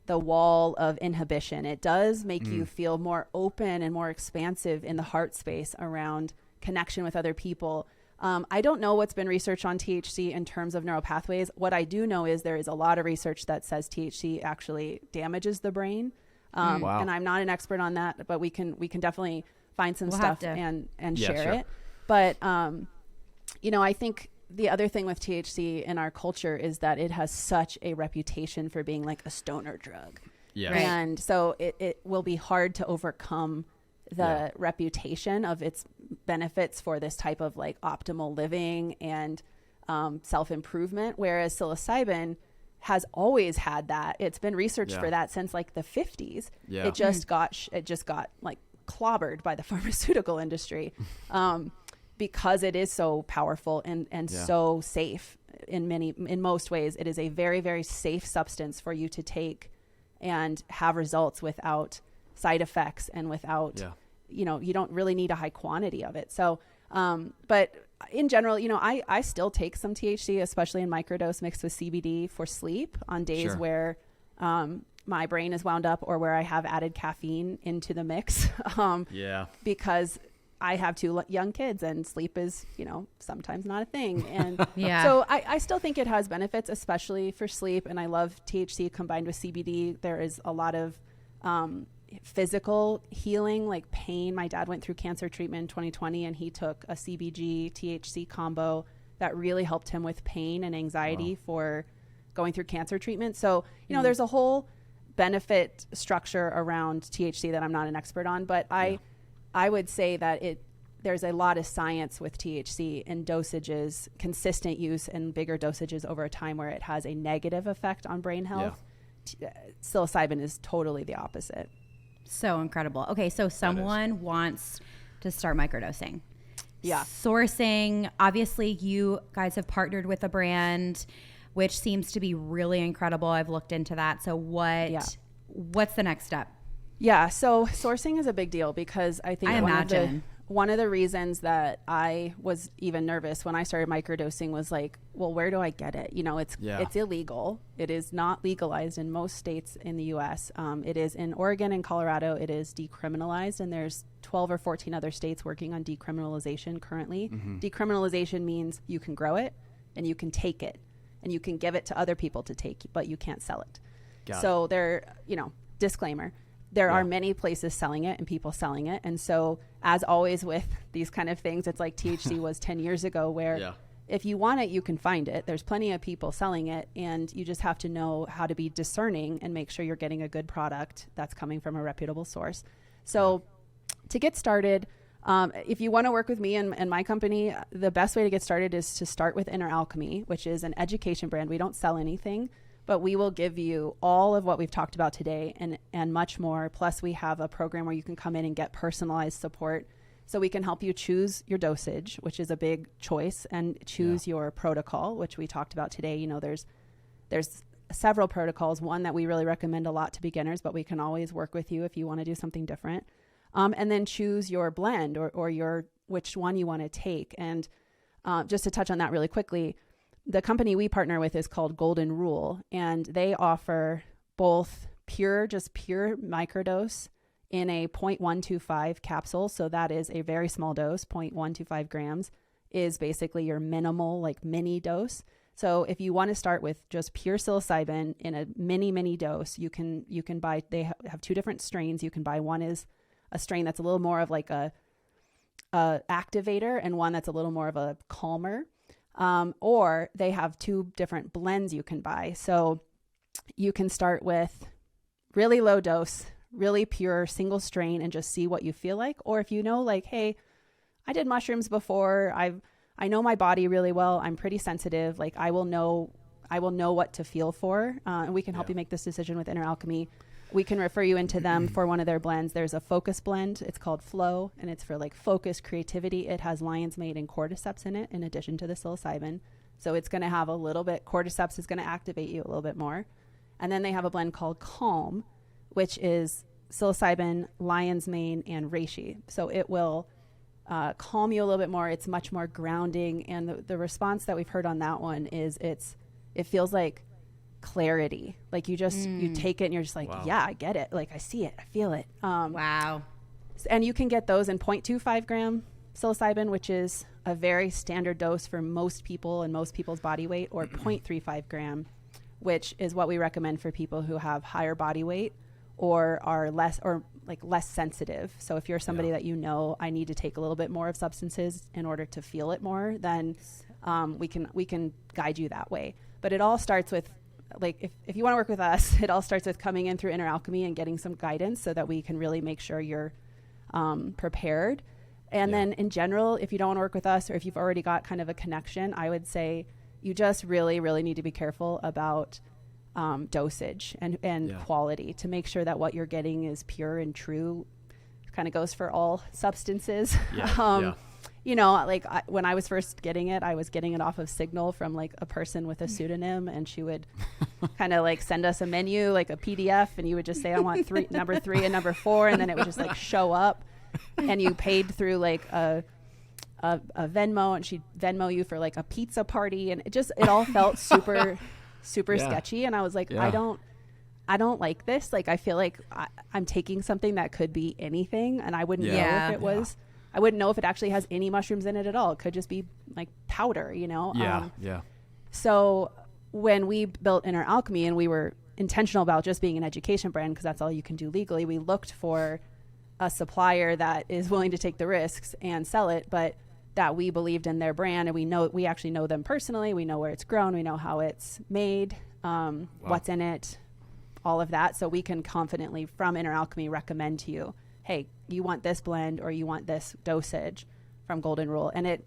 wall of inhibition. It does make you feel more open and more expansive in the heart space around connection with other people. I don't know what's been researched on THC in terms of neural pathways. What I do know is there is a lot of research that says THC actually damages the brain. Wow. And I'm not an expert on that, but we can definitely find some We'll stuff have to. and Yeah, share sure. it. But, you know, I think the other thing with THC in our culture is that it has such a reputation for being like a stoner drug. Yes. Right. And so it will be hard to overcome the reputation of its benefits for this type of like optimal living and self-improvement. Whereas psilocybin has always had that. It's been researched for that since like the 50s. Yeah. It just got like clobbered by the pharmaceutical industry because it is so powerful and so safe in most ways. It is a very, very safe substance for you to take and have results without side effects and without, you know, you don't really need a high quantity of it. So, but in general, you know, I still take some THC, especially in microdose mixed with CBD for sleep on days where, my brain is wound up or where I have added caffeine into the mix. Because I have two young kids and sleep is, you know, sometimes not a thing. And so I still think it has benefits, especially for sleep. And I love THC combined with CBD. There is a lot of physical healing, like pain. My dad went through cancer treatment in 2020 and he took a CBG THC combo that really helped him with pain and anxiety for going through cancer treatment. So, you know, there's a whole benefit structure around THC that I'm not an expert on, but I would say that there's a lot of science with THC and dosages, consistent use and bigger dosages over a time where it has a negative effect on brain health. Psilocybin is totally the opposite. So incredible. Okay, so someone wants to start microdosing. Sourcing, obviously you guys have partnered with a brand, which seems to be really incredible. I've looked into that. So what's the next step? Yeah, so sourcing is a big deal because I think one of the reasons that I was even nervous when I started microdosing was like, well, where do I get it? You know, it's illegal. It is not legalized in most states in the US. It is in Oregon and Colorado. It is decriminalized, and there's 12 or 14 other states working on decriminalization currently. Decriminalization means you can grow it and you can take it and you can give it to other people to take, but you can't sell it. So there, you know, disclaimer, there are many places selling it and people selling it. And so as always with these kind of things, it's like THC was 10 years ago where if you want it, you can find it. There's plenty of people selling it, and you just have to know how to be discerning and make sure you're getting a good product that's coming from a reputable source. So to get started, if you want to work with me and my company, the best way to get started is to start with Inner Alchemy, which is an education brand. We don't sell anything, but we will give you all of what we've talked about today and much more. Plus we have a program where you can come in and get personalized support. So we can help you choose your dosage, which is a big choice, and choose your protocol, which we talked about today. You know, there's several protocols, one that we really recommend a lot to beginners, but we can always work with you if you want to do something different. And then choose your blend or which one you want to take. And just to touch on that really quickly, the company we partner with is called Golden Rule, and they offer both pure microdose in a 0.125 capsule. So that is a very small dose. 0.125 grams is basically your minimal, like mini dose. So if you want to start with just pure psilocybin in a mini dose, you can buy, they have two different strains. You can buy, one is a strain that's a little more of like a activator, and one that's a little more of a calmer. Or they have two different blends you can buy. So you can start with really low dose, really pure single strain, and just see what you feel like. Or if you know, like, hey, I did mushrooms before, I know my body really well, I'm pretty sensitive, like I will know what to feel for, and we can help you make this decision with Inner Alchemy. We can refer you into them for one of their blends. There's a focus blend. It's called Flow, and it's for like focus, creativity. It has lion's mane and cordyceps in it, in addition to the psilocybin. So it's going to have a little bit, cordyceps is going to activate you a little bit more. And then they have a blend called Calm, which is psilocybin, lion's mane, and reishi. So it will calm you a little bit more. It's much more grounding. And the response that we've heard on that one is it feels like clarity. Like you just, you take it and you're just like, yeah, I get it. Like I see it, I feel it. Wow. And you can get those in 0.25 gram psilocybin, which is a very standard dose for most people and most people's body weight, or 0.35 gram, which is what we recommend for people who have higher body weight or are less sensitive. So if you're somebody that you know, I need to take a little bit more of substances in order to feel it more, then we can guide you that way. But it all starts with, like, if you want to work with us, it all starts with coming in through Inner Alchemy and getting some guidance so that we can really make sure you're prepared. And then in general, if you don't want to work with us, or if you've already got kind of a connection, I would say you just really, really need to be careful about dosage and quality, to make sure that what you're getting is pure and true. Kind of goes for all substances. You know, like when I was first getting it, I was getting it off of Signal from like a person with a pseudonym, and she would kind of like send us a menu, like a PDF, and you would just say, I want number 3 and number 4, and then it would just like show up, and you paid through like a Venmo, and she'd Venmo you for like a pizza party, and it all felt super sketchy. And I was like, I don't like this. Like, I feel like I'm taking something that could be anything, and I wouldn't know if it was. I wouldn't know if it actually has any mushrooms in it at all. It could just be like powder, you know? So when we built Inner Alchemy, and we were intentional about just being an education brand, because that's all you can do legally, we looked for a supplier that is willing to take the risks and sell it, but that we believed in their brand, and we actually know them personally. We know where it's grown. We know how it's made, what's in it, all of that. So we can confidently, from Inner Alchemy, recommend to you, hey, you want this blend or you want this dosage from Golden Rule. And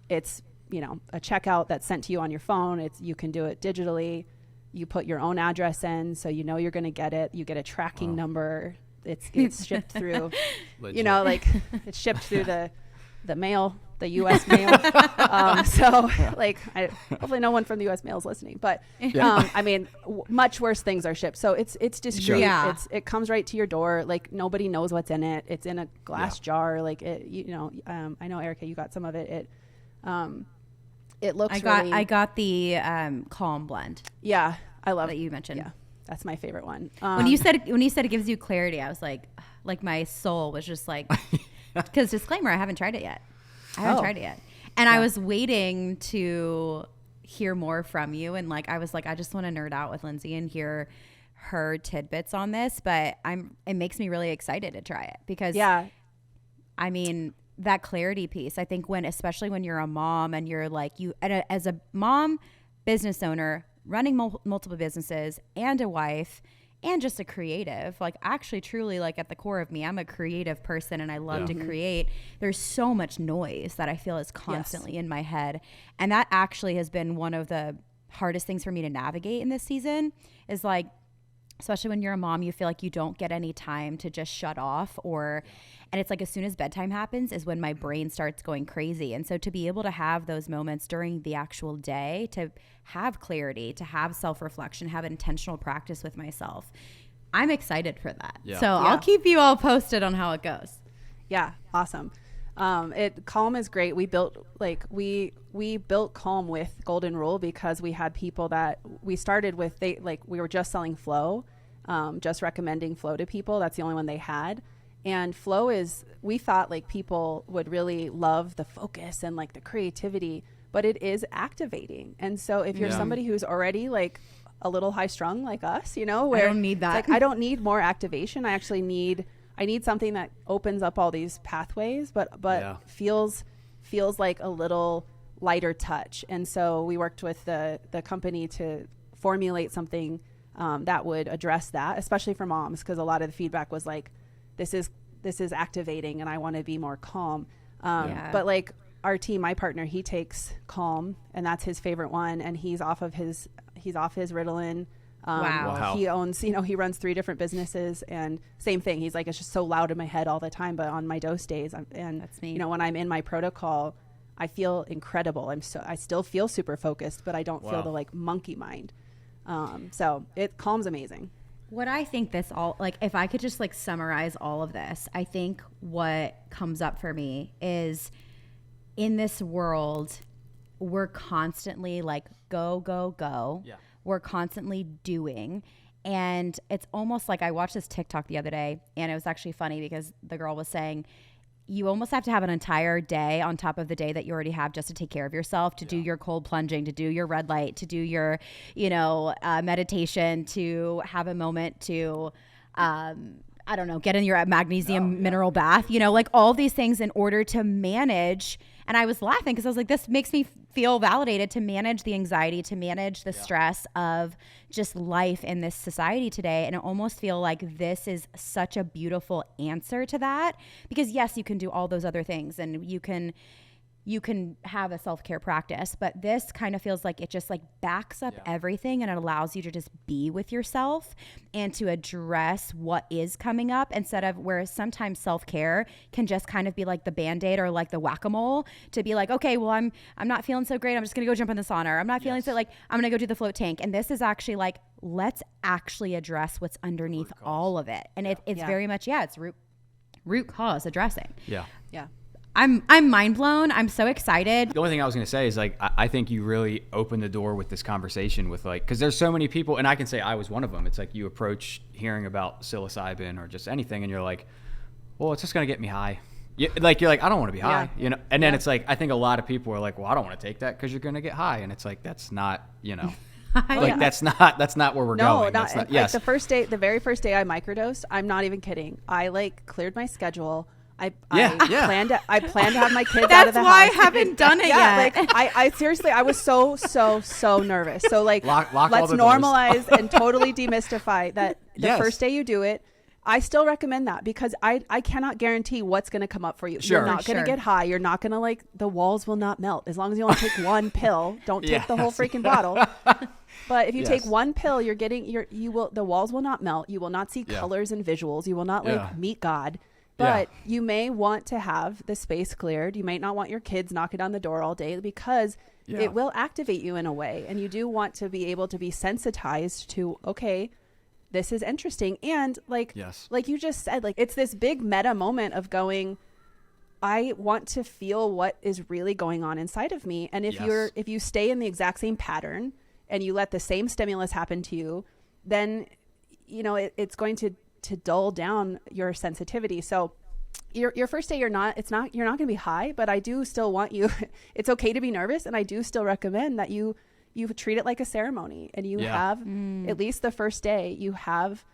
it's, you know, a checkout that's sent to you on your phone. You can do it digitally. You put your own address in, so you know you're going to get it. You get a tracking number. It's shipped through, you know, like it's shipped through the mail, the U.S. mail. So like, hopefully no one from the U.S. mail is listening, but I mean, much worse things are shipped. So it's discreet. Yeah. It comes right to your door. Like, nobody knows what's in it. It's in a glass jar. Like, you know, I know, Erica, you got some of it. It looks I got the Calm blend. Yeah. I love that you mentioned. Yeah. That's my favorite one. When you said it gives you clarity, I was like my soul was just like, because disclaimer, I haven't tried it yet. And I was waiting to hear more from you. And like, I was like, I just want to nerd out with Lindsay and hear her tidbits on this, but it makes me really excited to try it, because I mean, that clarity piece, I think especially when you're a mom and you're like, as a mom, business owner, running multiple businesses, and a wife, and just a creative, like actually truly, like at the core of me, I'm a creative person and I love to create. There's so much noise that I feel is constantly in my head. And that actually has been one of the hardest things for me to navigate in this season, is like, especially when you're a mom, you feel like you don't get any time to just shut off, and it's like as soon as bedtime happens is when my brain starts going crazy. And so to be able to have those moments during the actual day, to have clarity, to have self-reflection, have intentional practice with myself, I'm excited for that. So I'll keep you all posted on how it goes. Yeah. Awesome. Calm is great. We built Calm with Golden Rule because we had people that we started with, we were just selling Flow, just recommending Flow to people. That's the only one they had. And flow is, we thought like people would really love the focus and like the creativity, but it is activating. And so if you're somebody who's already like a little high strung like us, you know, where I don't need that. Like, I don't need more activation. I actually need something that opens up all these pathways, but feels like a little lighter touch. And so we worked with the company to formulate something that would address that, especially for moms, because a lot of the feedback was like, this is activating and I want to be more calm. But like our team, my partner, he takes Calm, and that's his favorite one, and he's off his Ritalin. Wow. He owns, he runs 3 different businesses, and same thing. He's like, it's just so loud in my head all the time, but on my dose days, that's me. When I'm in my protocol, I feel incredible. I still feel super focused, but I don't feel the like monkey mind. So Calm's amazing. What I think this all, like, if I could just like summarize all of this, I think what comes up for me is in this world, we're constantly like, go, go, go. Yeah. We're constantly doing. And it's almost like I watched this TikTok the other day, and it was actually funny because the girl was saying, you almost have to have an entire day on top of the day that you already have just to take care of yourself, to do your cold plunging, to do your red light, to do your, meditation, to have a moment to, I don't know, get in your magnesium mineral bath, like all of these things in order to manage. And I was laughing because I was like, this makes me feel validated to manage the anxiety, to manage the stress of just life in this society today. And I almost feel like this is such a beautiful answer to that, because yes, you can do all those other things and you can have a self-care practice, but this kind of feels like it just like backs up everything, and it allows you to just be with yourself and to address what is coming up, instead of where sometimes self-care can just kind of be like the Band-Aid or like the whack-a-mole, to be like, okay, well, I'm not feeling so great, I'm just gonna go jump in the sauna, or I'm not feeling so, like, I'm gonna go do the float tank. And this is actually like, let's actually address what's underneath all of it. And it's very much, it's root cause addressing. Yeah. I'm mind blown. I'm so excited. The only thing I was going to say is like, I think you really opened the door with this conversation with like, because there's so many people, and I can say I was one of them. It's like you approach hearing about psilocybin or just anything, and you're like, well, it's just going to get me high. You're like, I don't want to be high, And then it's like, I think a lot of people are like, well, I don't want to take that because you're going to get high, and it's like, that's not, that's not where we're going. No, not. Like the very first day I microdosed, I'm not even kidding. I like cleared my schedule. I planned to have my kids out of the house. That's why I haven't done it yet. Like I seriously, I was so nervous. So like, lock let's normalize and totally demystify that the first day you do it. I still recommend that, because I cannot guarantee what's going to come up for you. Sure. You're not going to get high. You're not going to like, the walls will not melt. As long as you only take one pill, don't take the whole freaking bottle. But if you take one pill, the walls will not melt. You will not see colors and visuals. You will not like meet God. But you may want to have the space cleared. You might not want your kids knocking on the door all day, because it will activate you in a way. And you do want to be able to be sensitized to, okay, this is interesting. And like you just said, like, it's this big meta moment of going, I want to feel what is really going on inside of me. And if you stay in the exact same pattern and you let the same stimulus happen to you, then, it's going to dull down your sensitivity. So your first day, you're not going to be high, but I do still want you, it's okay to be nervous. And I do still recommend that you treat it like a ceremony, and you have at least the first day, you have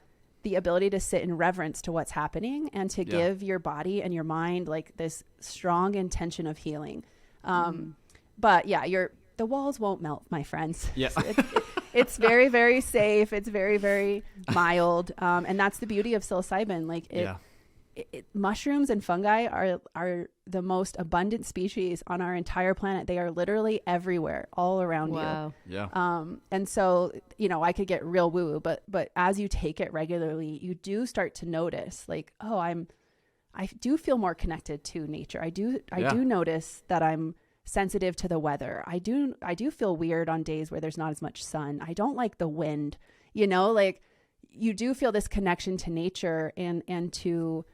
the ability to sit in reverence to what's happening, and to give your body and your mind like this strong intention of healing. But the walls won't melt, my friends. Yeah. It's very, very safe. It's very, very mild. And that's the beauty of psilocybin. Like mushrooms and fungi are the most abundant species on our entire planet. They are literally everywhere, all around you. Yeah. And so, I could get real woo, but as you take it regularly, you do start to notice like, oh, I do feel more connected to nature. I do notice that I'm sensitive to the weather. I do feel weird on days where there's not as much sun. I don't like the wind, like you do feel this connection to nature and to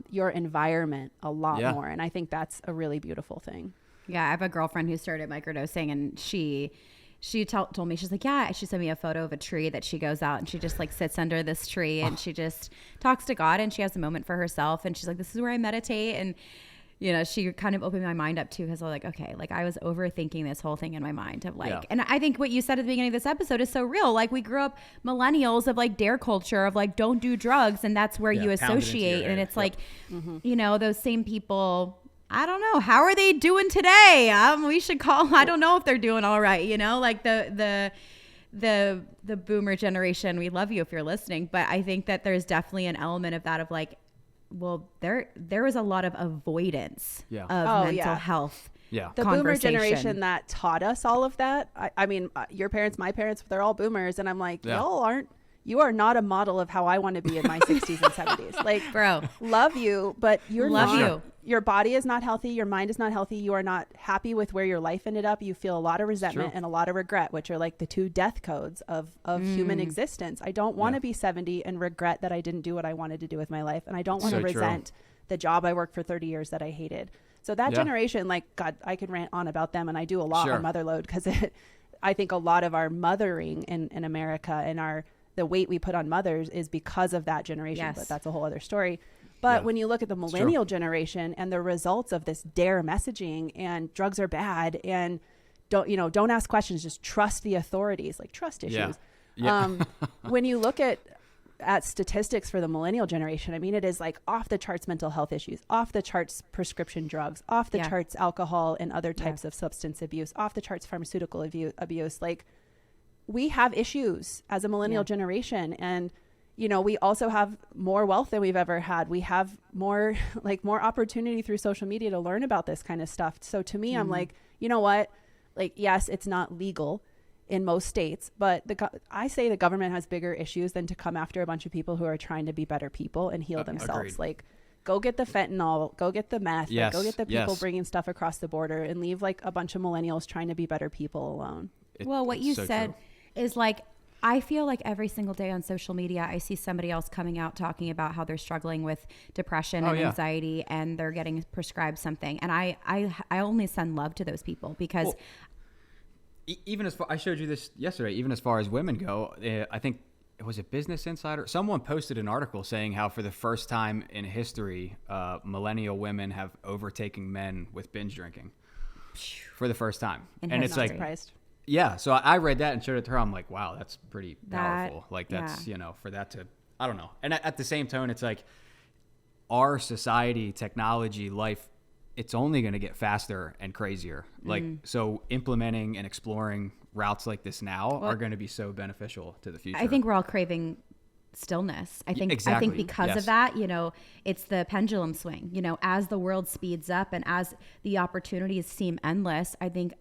your environment a lot more. And I think that's a really beautiful thing. Yeah. I have a girlfriend who started microdosing, and she she told me, she's like, yeah, she sent me a photo of a tree that she goes out and she just like sits under this tree and she just talks to God and she has a moment for herself. And she's like, this is where I meditate. And, you know, she kind of opened my mind up too, because I was like, okay, like I was overthinking this whole thing in my mind of like, and I think what you said at the beginning of this episode is so real. Like we grew up millennials of like dare culture of like, don't do drugs. And that's where you associate. And it's like, you know, those same people, I don't know, how are they doing today? We should call, I don't know if they're doing all right. You know, like the boomer generation, we love you if you're listening, but I think that there's definitely an element of that of like, well, there was a lot of avoidance of mental health. Yeah. The boomer generation that taught us all of that. I mean, your parents, my parents, they're all boomers. And I'm like, you are not a model of how I want to be in my 60s and 70s. Like, bro, love you, but your body is not healthy. Your mind is not healthy. You are not happy with where your life ended up. You feel a lot of resentment and a lot of regret, which are like the two death codes of human existence. I don't want to be 70 and regret that I didn't do what I wanted to do with my life. And I don't want to resent the job I worked for 30 years that I hated. So that generation, like, God, I could rant on about them. And I do a lot on MotherLoad because I think a lot of our mothering in America and the weight we put on mothers is because of that generation. But that's a whole other story. But when you look at the millennial generation and the results of this dare messaging and drugs are bad and don't ask questions, just trust the authorities, like trust issues. When you look at statistics for the millennial generation, I mean, it is like off the charts mental health issues, off the charts prescription drugs, off the charts alcohol and other types of substance abuse, off the charts pharmaceutical abuse. Like we have issues as a millennial generation, and you know, we also have more wealth than we've ever had. We have more opportunity through social media to learn about this kind of stuff. So to me, I'm like, you know what? Like, yes, it's not legal in most states, but I say the government has bigger issues than to come after a bunch of people who are trying to be better people and heal themselves. Agreed. Like, go get the fentanyl, go get the meth, like, go get the people bringing stuff across the border, and leave like a bunch of millennials trying to be better people alone. Well, what you said is like, I feel like every single day on social media, I see somebody else coming out talking about how they're struggling with depression and anxiety and they're getting prescribed something. And I only send love to those people because even as far, I showed you this yesterday, even as far as women go, I think it was a Business Insider. Someone posted an article saying how for the first time in history, millennial women have overtaken men with binge drinking for the first time. And it's like, surprised. Yeah, so I read that and showed it to her. I'm like, wow, that's pretty powerful. Like that's, you know, for that to, I don't know. And at the same tone, it's like our society, technology, life, it's only going to get faster and crazier. Like, so implementing and exploring routes like this now are going to be so beneficial to the future. I think we're all craving stillness. I think because of that, you know, it's the pendulum swing, you know, as the world speeds up and as the opportunities seem endless, I think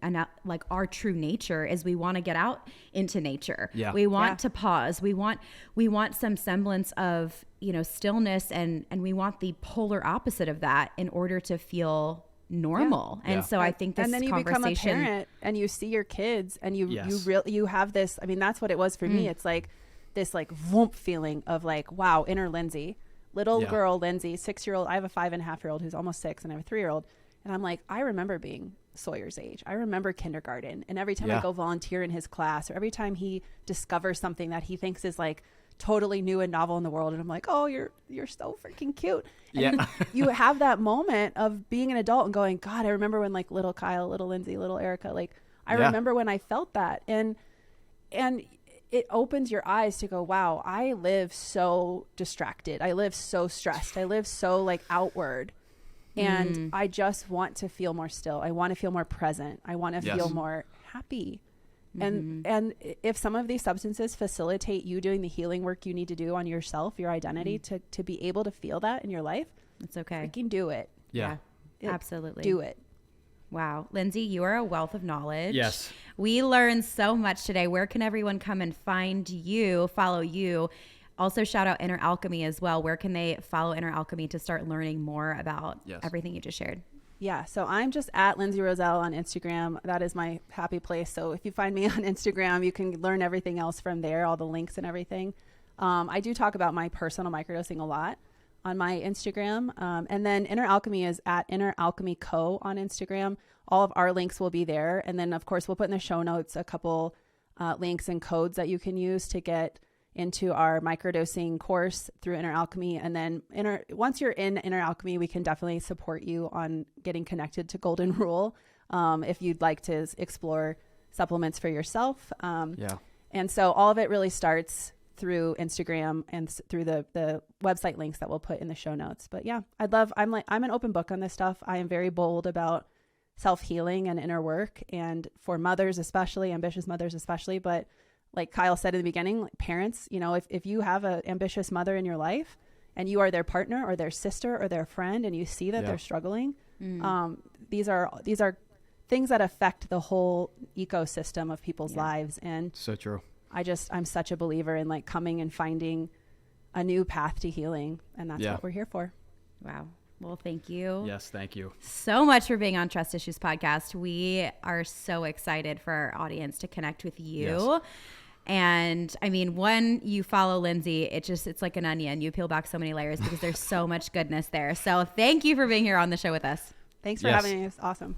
like our true nature is we want to get out into nature. We want to pause. We want some semblance of, you know, stillness and we want the polar opposite of that in order to feel normal. And so I think this and then you become a parent and you see your kids and you have this, I mean, that's what it was for me. It's like this like whoomp feeling of like, wow, inner Lindsay, little girl Lindsay, 6-year-old. I have a 5.5-year-old who's almost 6 and I have a 3-year-old. And I'm like, I remember being Sawyer's age. I remember kindergarten. And every time I go volunteer in his class or every time he discovers something that he thinks is like totally new and novel in the world. And I'm like, oh, you're so freaking cute. And you have that moment of being an adult and going, God, I remember when like little Kyle, little Lindsay, little Erica, like I remember when I felt that. And it opens your eyes to go, wow, I live so distracted. I live so stressed. I live so like outward. And I just want to feel more still. I want to feel more present. I want to feel more happy. And if some of these substances facilitate you doing the healing work you need to do on yourself, your identity, to be able to feel that in your life, it's okay. Freaking do it. Yeah. Absolutely. Do it. Wow. Lindsay, you are a wealth of knowledge. Yes. We learned so much today. Where can everyone come and find you, follow you? Also, shout out Inner Alchemy as well. Where can they follow Inner Alchemy to start learning more about everything you just shared? Yeah. So I'm just at Lindsay Roselle on Instagram. That is my happy place. So if you find me on Instagram, you can learn everything else from there, all the links and everything. I do talk about my personal microdosing a lot. on my Instagram. And then Inner Alchemy is at Inner Alchemy Co. on Instagram. All of our links will be there. And then, of course, we'll put in the show notes a couple links and codes that you can use to get into our microdosing course through Inner Alchemy. And then once you're in Inner Alchemy, we can definitely support you on getting connected to Golden Rule if you'd like to explore supplements for yourself. And so all of it really starts through Instagram and through the website links that we'll put in the show notes. But yeah, I'm an open book on this stuff. I am very bold about self-healing and inner work, and for mothers especially, ambitious mothers especially. But like Kyle said in the beginning, like parents, you know, if you have an ambitious mother in your life and you are their partner or their sister or their friend, and you see that they're struggling, these are things that affect the whole ecosystem of people's lives. And so true. I'm such a believer in like coming and finding a new path to healing. And that's what we're here for. Wow. Well, thank you. Yes, thank you so much for being on Trust Issues Podcast. We are so excited for our audience to connect with you. Yes. And I mean, when you follow Lindsay, it's like an onion. You peel back so many layers because there's so much goodness there. So thank you for being here on the show with us. Thanks for having me. It's awesome.